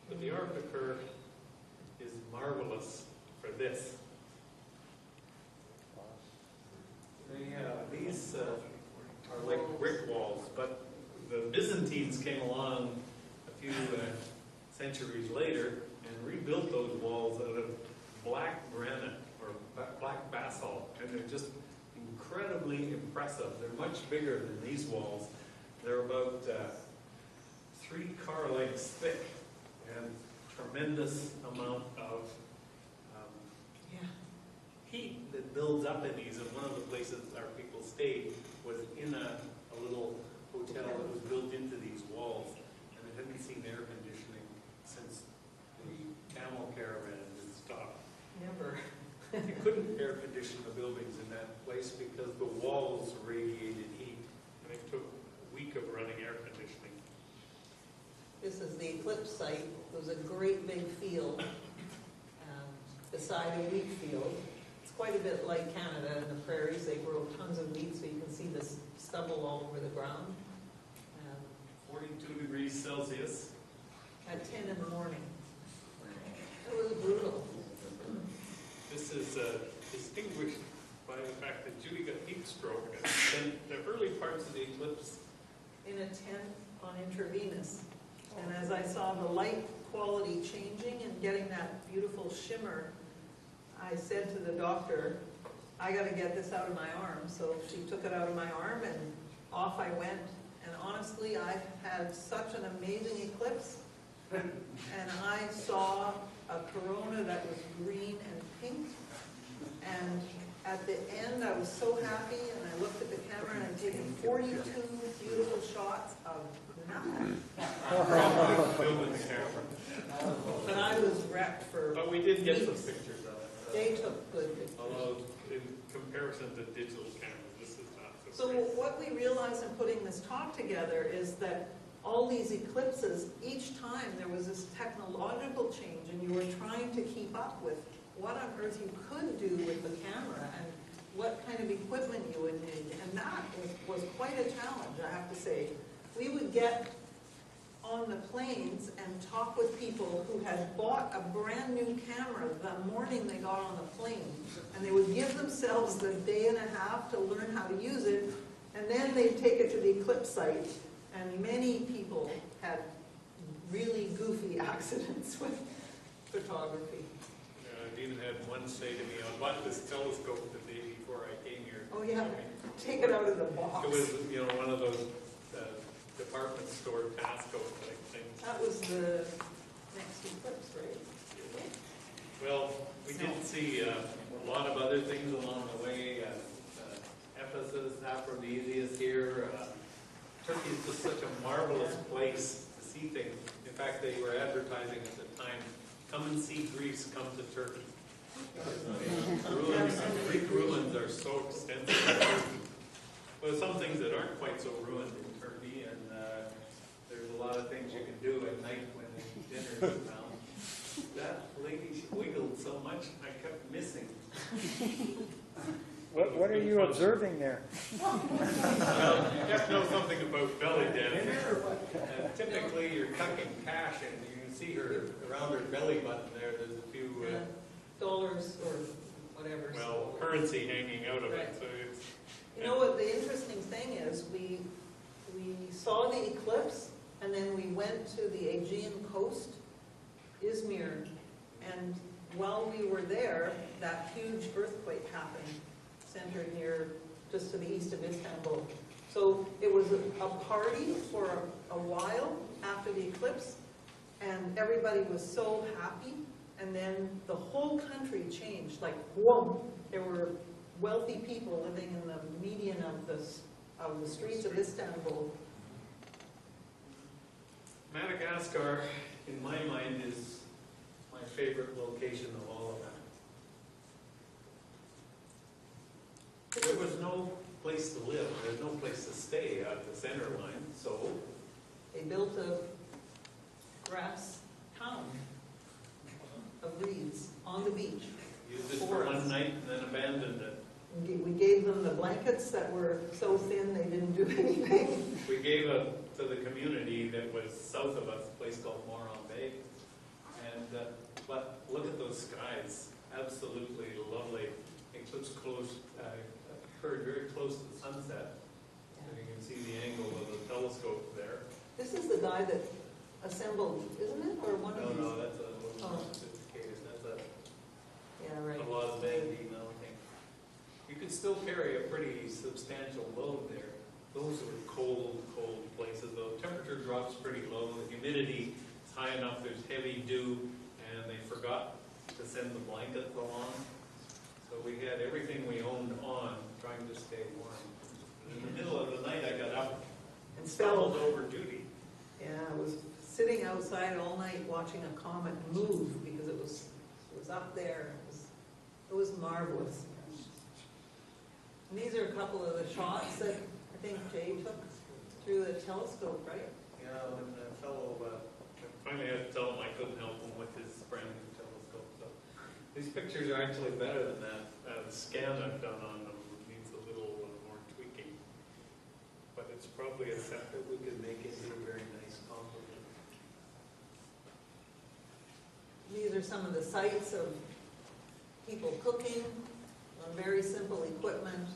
but Diyarbakir is marvelous for this. These are like brick walls, but the Byzantines came along a few centuries later and rebuilt those walls out of black granite or black basalt, and they're just incredibly impressive. They're much bigger than these walls. They're about 3 car lengths thick and tremendous amount of heat that builds up in these. And one of the places our people stayed was in a little hotel that was built into these walls, and it hadn't seen air conditioning since the camel caravans had stopped. Never. You couldn't air condition the buildings in that place because the walls radiated heat, and it took a week of running air conditioning. This is the eclipse site. It was a great big field beside a wheat field. It's quite a bit like Canada in the prairies. They grow tons of wheat, so you can see this stubble all over the ground. 42 degrees Celsius. At 10 in the morning. It was brutal. This is distinguished by the fact that Judy got heat stroke and spent the early parts of the eclipse In a tent on intravenous. And as I saw the light quality changing and getting that beautiful shimmer, I said to the doctor, I gotta get this out of my arm. So she took it out of my arm and off I went. And honestly, I had such an amazing eclipse. And I saw a corona that was green and pink. And at the end, I was so happy, and I looked at the camera, and I'd taken 42 beautiful shots of nothing. Filming the camera. But I was wrecked for But we did get some weeks. pictures of it. They took good pictures. Although in comparison to digital cameras, this is not so So great. what we realized in putting this talk together is that all these eclipses, each time there was this technological change, and you were trying to keep up with what on earth you could do with the camera and what kind of equipment you would need. And that was quite a challenge, I have to say. We would get on the planes and talk with people who had bought a brand new camera the morning they got on the plane. And they would give themselves the day and a half to learn how to use it, and then they'd take it to the eclipse site. And many people had really goofy accidents with photography. I even had one say to me, I bought this telescope the day before I came here. Oh yeah, take it out of the box. It was, one of those department store Pasco type things. That was the next eclipse, right? Well, we did see a lot of other things along the way. Ephesus, Aphrodisias here. Turkey is just such a marvelous place to see things. In fact, they were advertising at the time, come and see Greece, come to Turkey. Greek ruins are so extensive in Turkey. But some things that aren't quite so ruined in Turkey, and there's a lot of things you can do at night when the dinner is around. That lady, she wiggled so much, I kept missing. What are you observing there? Well, you have to know something about belly dancing. Typically, you're tucking cash, and you can see her around her belly button there. There's a few, dollars or whatever. well, currency hanging out of it. So it's, You know what the interesting thing is, we saw the eclipse, and then we went to the Aegean coast, Izmir, and while we were there, that huge earthquake happened, centered near, just to the east of Istanbul. So it was a party for a while after the eclipse, and everybody was so happy, and then the whole country changed, like, whoa! There were wealthy people living in the median of the streets of Istanbul. Madagascar, in my mind, is my favorite location of all of that. There was no place to live. There's no place to stay at the center line, so They built a grass town of reeds on the beach. used it for one night and then abandoned it. We gave them the blankets that were so thin they didn't do anything. We gave to the community that was south of us, a place called Moron Bay. And, but look at those skies, absolutely lovely. Eclipse close, occurred very close to the sunset. And you can see the angle of the telescope there. This is the guy that assembled, isn't it, or one of these? No, that's a little more Oh. sophisticated. That's Yeah, right. a Las Vegas mounting. You could still carry a pretty substantial load there. Those were cold, cold places though. Temperature drops pretty low. The humidity is high enough. There's heavy dew, and they forgot to send the blankets along. So we had everything we owned on, trying to stay warm. And in the middle of the night, I got up and stumbled over duty. Yeah, I was sitting outside all night watching a comet move because it was up there. It was marvelous. And these are a couple of the shots that I think Jay took through the telescope, right? Yeah, and the fellow, finally I had to tell him I couldn't help him with his brand new telescope. So these pictures are actually better than that. The scan I've done on them needs a little more tweaking. But it's probably a set that we could make into a very nice compliment. These are some of the sights of people cooking on very simple equipment.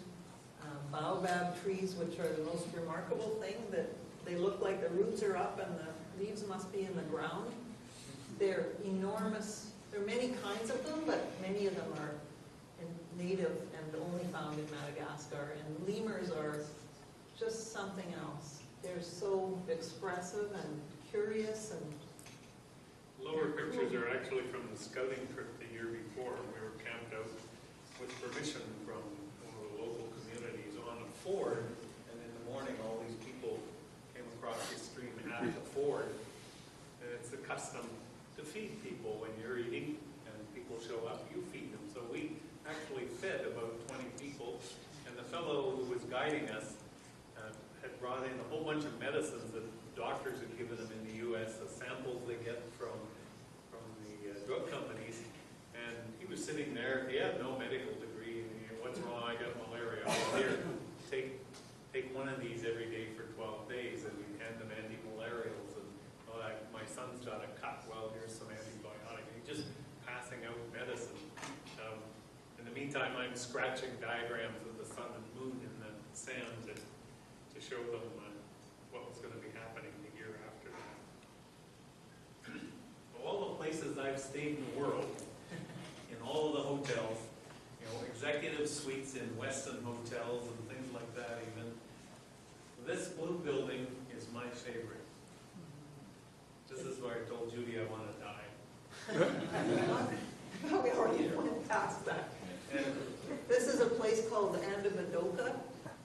Baobab trees, which are the most remarkable thing that they look like the roots are up and the leaves must be in the ground. They're enormous. There are many kinds of them, but many of them are native and only found in Madagascar. And lemurs are just something else. They're so expressive and curious and Lower pictures are actually from the scouting trip the year before. We were camped out with permission from one of the local communities on a ford, and in the morning all these people came across the stream at the ford. And it's the custom to feed people when you're eating, and people show up, you feed them. So we actually fed about 20 people, and the fellow who was guiding us had brought in a whole bunch of medicines that doctors had given them in the U.S., the samples they get from the drug companies, and he was sitting there. He had no medical degree, and what's wrong? I got malaria. Oh, here, take one of these every day for 12 days, and we hand them anti-malarials, and my son's got a cut. Well, here's some antibiotic. And he's just passing out medicine. In the meantime, I'm scratching diagrams of the sun and moon in the sand to show them what was going to be happening the year after that. All the places I've stayed in the world, in all of the hotels, executive suites in Westin hotels and things like that even, this blue building is my favorite. This is where I told Judy I want to die. we already went past that. And This is a place called Andabadoka,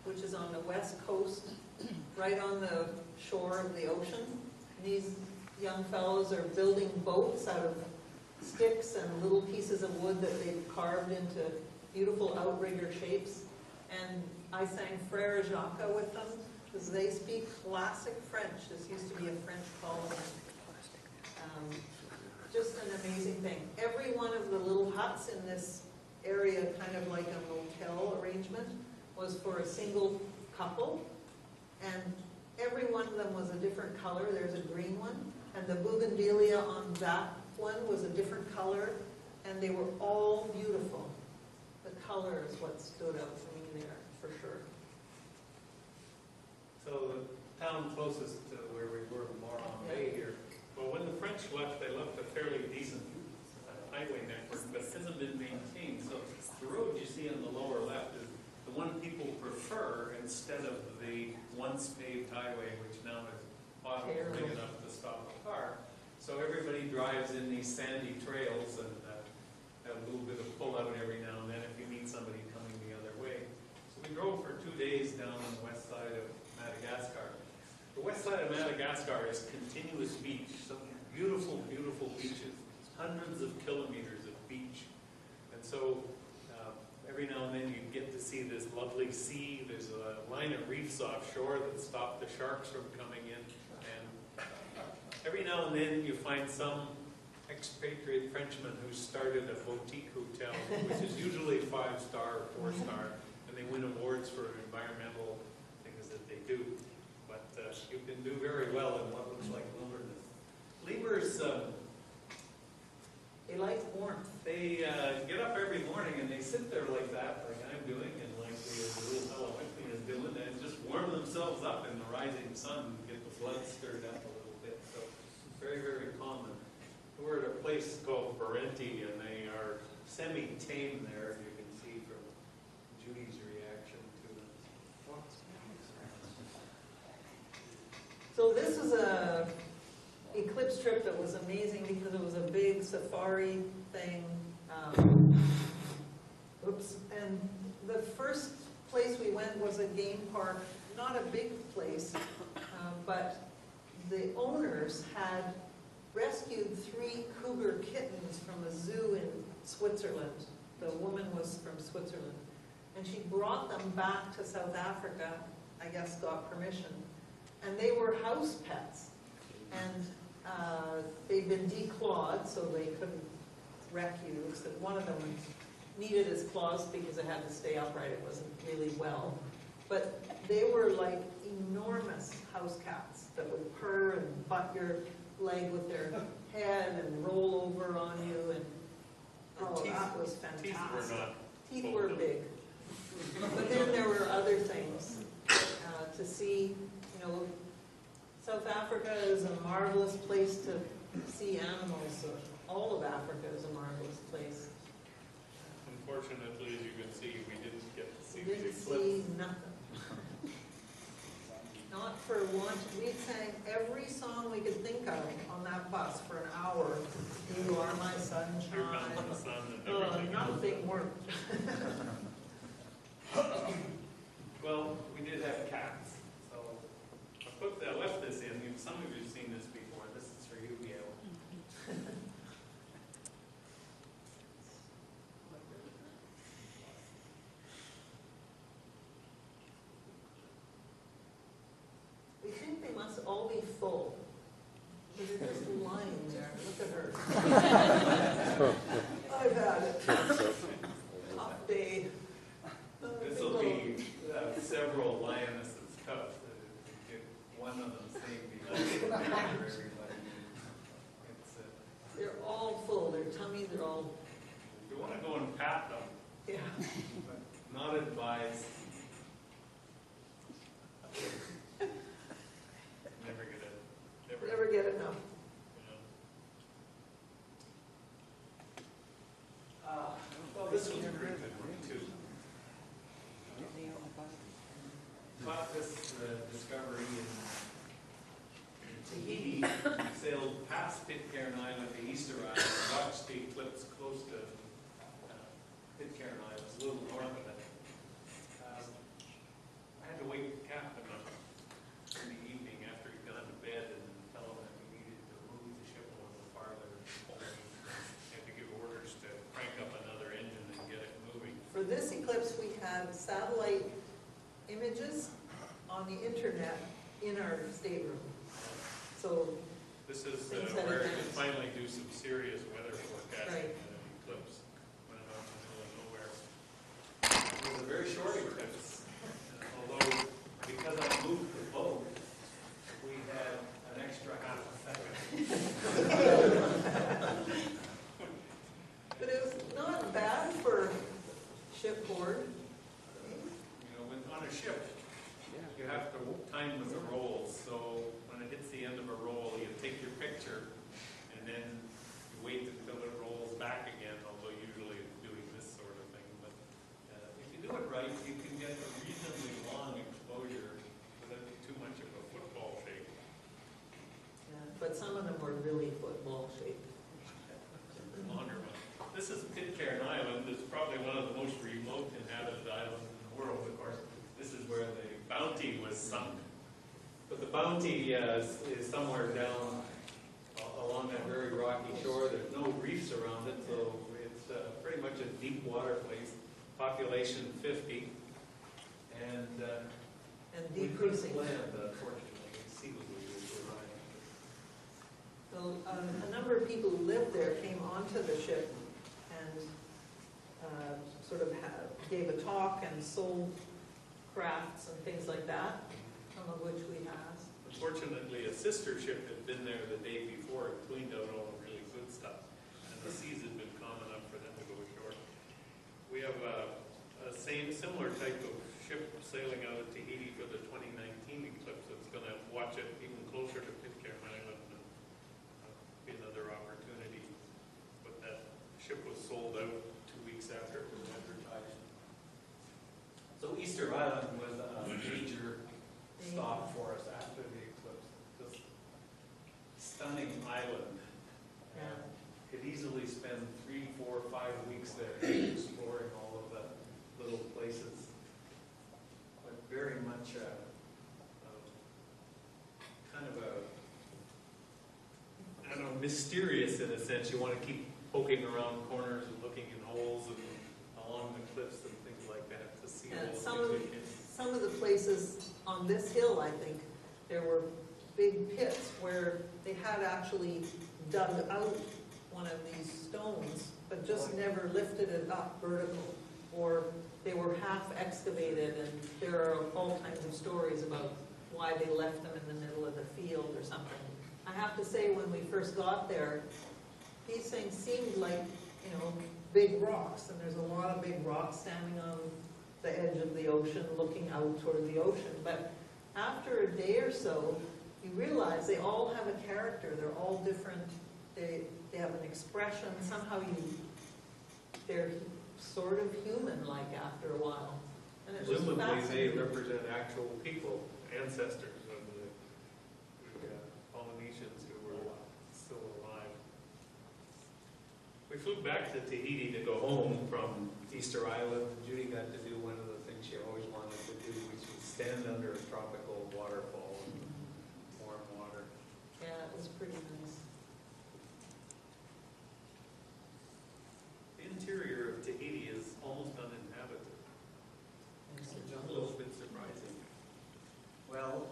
which is on the west coast, right on the shore of the ocean. These young fellows are building boats out of sticks and little pieces of wood that they've carved into beautiful outrigger shapes. And I sang Frere Jacques with them, because they speak classic French. This used to be a French colony. Just an amazing thing. Every one of the little huts in this area, kind of like a motel arrangement, was for a single couple. And every one of them was a different color. There's a green one. And the bougainvillea on that one was a different color. And they were all beautiful. The color is what stood out for me there, for sure. so the town closest to where we were, Moron Bay here, well, when the French left, they left a fairly decent highway network, but it hasn't been maintained. So the road you see on the lower left is the one people prefer instead of the once paved highway, which now is big enough to stop a car. So everybody drives in these sandy trails and have a little bit of pull out every now and then if you meet somebody coming the other way. So we drove for 2 days down on the west side of Madagascar. The west side of Madagascar is continuous beach, some beautiful, beautiful beaches, hundreds of kilometers of beach. And so every now and then you get to see this lovely sea. There's a line of reefs offshore that stop the sharks from coming in. And every now and then you find some expatriate Frenchman who started a boutique hotel, which is usually 5-star or 4-star, and they win awards for environmental things that they do. But you can do very well in what looks like wilderness. Lemurs, They like warmth. they get up every morning and they sit there like that, like I'm doing, and like the little fellow with me is doing, and just warm themselves up in the rising sun and get the blood stirred up a little bit. So it's very, very common. We're at a place called Parenti, and they are semi-tame there, as you can see from Judy's reaction to them. So this is a eclipse trip that was amazing because it was a big safari thing. And the first place we went was a game park, not a big place, but the owners had rescued 3 cougar kittens from a zoo in Switzerland. The woman was from Switzerland. And she brought them back to South Africa, I guess got permission. And they were house pets. And they'd been declawed, so they couldn't wreck you. Except one of them needed his claws because it had to stay upright. It wasn't really well. But they were like enormous house cats that would purr and butt your leg with their head and roll over on you. And oh, that was fantastic. Teeth were not. Teeth were big. But then there were other things to see, South Africa is a marvelous place to see animals. All of Africa is a marvelous place. Unfortunately, as you can see, we didn't get to see We the didn't eclipse. see nothing. Not for one. We sang every song we could think of on that bus for an hour. You are my sunshine. Here comes the sun and Oh, everything. nothing worked. Well, we did have cats, so I left this in. Some of you have seen this before. This is for you, Gail. We think they must all be full. Because they're just lying there. Look at her. I've had it. Tough day. This will be several lionesses' cubs. Get one of them staying behind for everybody. It's, They're all full. Their tummies are all, you want to go and pat them, yeah. but not advised. Never get enough. Well, this was a pretty good one, too. Caught this discovery in Tahiti, sailed past Pitcairn Island to Easter Island, watched the eclipse close to Pitcairn Island, a little north of it. I had to wake the captain up in the evening after he'd gone to bed and tell him that we needed to move the ship a little farther. Had to give orders to crank up another engine and get it moving. For this eclipse, we had satellite images on the internet in our stateroom. So, This is Things that where you advance. can finally do some serious weather forecasting Right. in an eclipse when I'm out in the middle of nowhere. It was a very short eclipse, although because I moved the boat, we had an extra half a second. but it was not bad for shipboard. You know, when on a ship, you have to time with the rolls, so when it hits the end of a roll, you take your picture, and then you wait until it rolls back again, although usually it's doing this sort of thing. But if you do it right, you can get a reasonably long exposure without too much of a football shape. Yeah, but some of them were really football shaped. Longer one. This is Pitcairn Island. It's probably one of the most remote inhabited islands in the world, of course. This is where the Bounty was sunk. But the Bounty is somewhere down along that very rocky shore. There's no reefs around it, so it's pretty much a deep water place. Population 50. And we couldn't Decreasing. land, unfortunately. Sea was arriving. So, a number of people who lived there came onto the ship and sort of gave a talk and sold crafts and things like that, some of which we have. Unfortunately, a sister ship had been there the day before and cleaned out all the really good stuff, and the seas had been calm enough for them to go ashore. We have a similar type of ship sailing out of Tahiti for the 2019 eclipse that's going to watch it even closer to Pitcairn Island, and be another opportunity. But that ship was sold out 2 weeks after it was advertised. So Easter Island was a major stop for us after the eclipse. Just stunning island. Yeah. Could easily spend 3, 4, 5 weeks there exploring all of the little places. But very much kind of I don't know, mysterious in a sense. You want to keep poking around corners and looking in holes and along the cliffs and things like that to see all the things you can. Some of the places on this hill, I think, there were big pits where they had actually dug out one of these stones, but just never lifted it up vertical, or they were half excavated, and there are all kinds of stories about why they left them in the middle of the field or something. I have to say, when we first got there, these things seemed like, big rocks, and there's a lot of big rocks standing on the edge of the ocean, looking out toward the ocean. But after a day or so, you realize they all have a character, they're all different, they have an expression, somehow they're sort of human-like after a while. And it was Presumably they fascinating. represent actual people, ancestors of the Polynesians who were still alive. We flew back to Tahiti to go home from Easter Island. Judy got to do one of the things she always wanted to do, which was stand under a tropical waterfall in warm water. Yeah, it was pretty nice. The interior of Tahiti is almost uninhabited. There's the A jungle. little bit surprising. Well,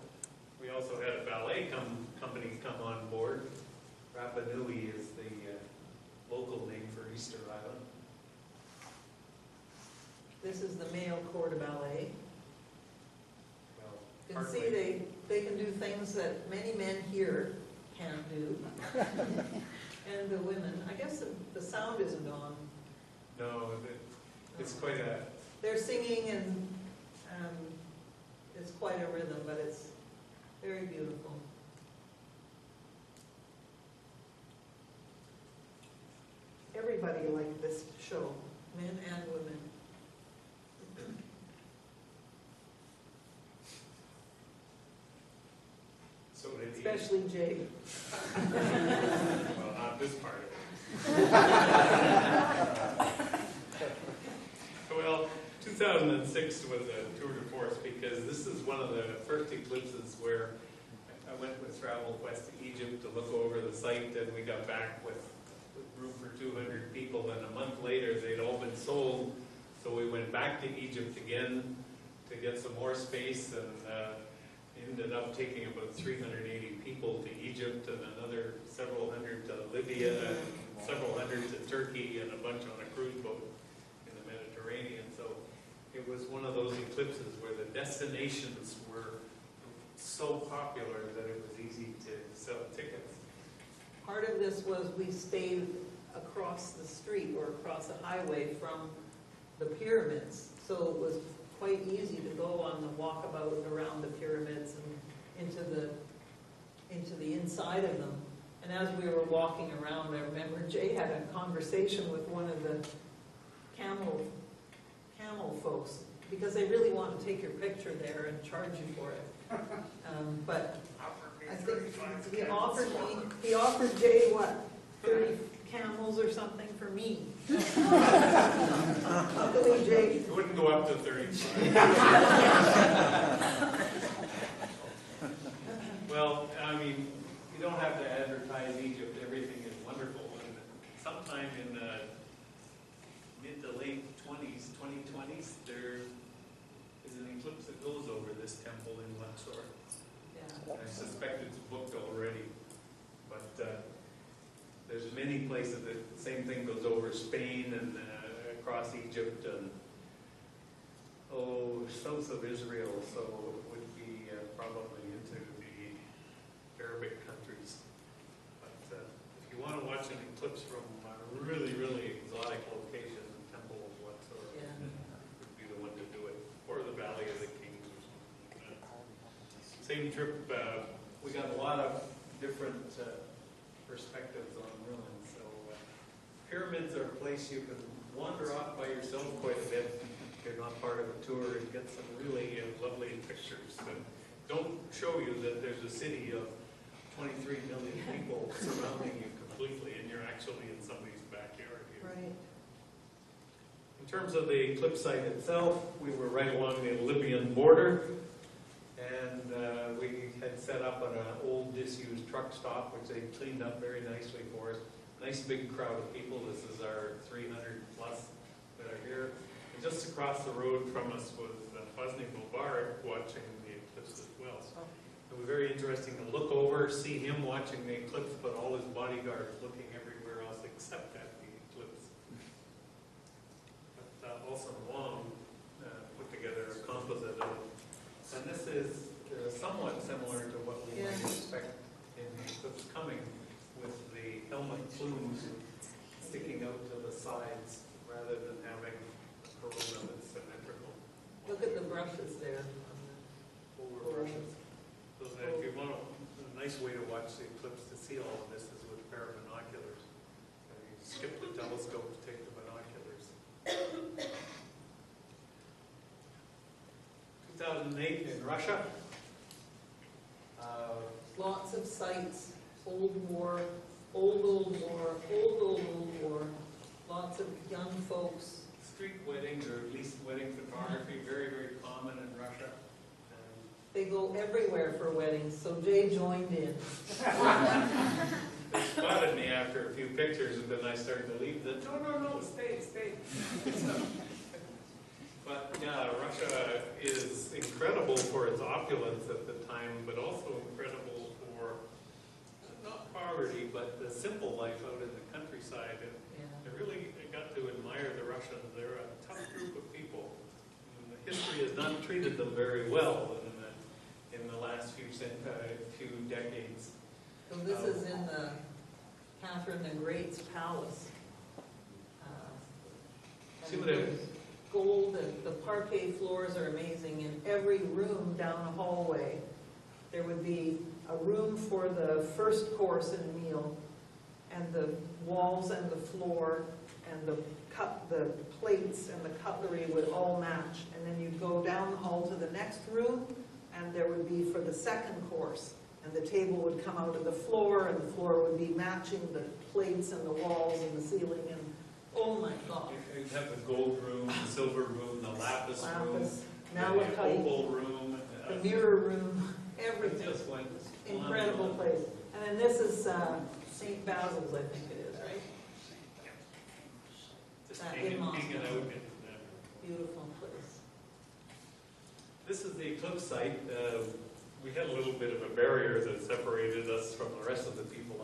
we also had a ballet company come on board. Rapa Nui is the local name for Easter Island. This is the male corps de ballet. Well, You can see partly. they can do things that many men here can't do. And the women, I guess the sound isn't on. No, it's quite a, They're singing and it's quite a rhythm, but it's very beautiful. Everybody liked this show, men and women. so did he. Especially Jay. Well, not this part of it. Well, 2006 was a tour de force because this is one of the first eclipses where I went with Travel West to Egypt to look over the site, and we got back with room for 200 people, and a month later they'd all been sold, so we went back to Egypt again to get some more space, and ended up taking about 380 people to Egypt and another several hundred to Libya and several hundred to Turkey and a bunch on a cruise boat in the Mediterranean. So it was one of those eclipses where the destinations were so popular that it was easy to sell tickets. Part of this was we stayed across the street or across the highway from the pyramids, so it was quite easy to go on the walkabout around the pyramids and into the inside of them. And as we were walking around, I remember Jay had a conversation with one of the camel folks, because they really want to take your picture there and charge you for it. But I think he offered Jay what, 30 camels or something for me. Luckily, Jay. It wouldn't go up to 35. Well, I mean, you don't have to advertise Egypt. Everything is wonderful. And sometime in the mid to late 2020s, there is an eclipse that goes over this temple in Luxor. Yeah. I suspect it's booked already, but there's many places that the same thing goes over Spain and across Egypt and south of Israel, so it would be probably into the Arabic countries. But if you want to watch an eclipse from a really, really exotic location, the Temple of Luxor Yeah. would be the one to do it, or the Valley of the Kings or something like that. Same trip, we got a lot of different perspectives on ruins. So pyramids are a place you can wander off by yourself quite a bit if you're not part of a tour and get some really lovely pictures that don't show you that there's a city of 23 million people surrounding you completely and you're actually in somebody's backyard here. Right. In terms of the eclipse site itself, we were right along the Libyan border, and we had set up on an old disused truck stop, which they cleaned up very nicely for us. Nice big crowd of people. This is our 300 plus that are here. And just across the road from us was Hosni Mubarak watching the eclipse as well. So it was very interesting to look over, see him watching the eclipse, but all his bodyguards looking everywhere else except at the eclipse. But Olson Wong put together a composite of, and this is somewhat similar to what we might expect in the eclipse coming, with the helmet plumes sticking out to the sides rather than having a corona that's symmetrical Look at the brushes there. over brushes. So that if you want to telescope to take the binoculars. 2008 in Russia. Lots of sites, old war, old war, lots of young folks. Street weddings, or at least wedding photography, very, very common in Russia. They go everywhere for weddings, so Jay joined in. They spotted me after a few pictures, and then I started to leave. They said, no, stay. But yeah, Russia is incredible for its opulence at the time, but also incredible for not poverty, but the simple life out in the countryside. And I really got to admire the Russians. They're a tough group of people. And history has not treated them very well in the last few decades. So this is in the Catherine the Great's palace. See what it- Gold, and the parquet floors are amazing. In every room down a hallway, there would be a room for the first course and meal, and the walls and the floor and the plates and the cutlery would all match. And then you'd go down the hall to the next room, and there would be for the second course, and the table would come out of the floor, and the floor would be matching the plates and the walls and the ceiling, and oh my God. You have the gold room, the silver room, the lapis room, the malachite, opal room, the mirror room, everything. Just went Incredible place. And then this is St. Basil's, I think it is, right? just in hanging Moscow. out. Beautiful place. This is the eclipse site. We had a little bit of a barrier that separated us from the rest of the people on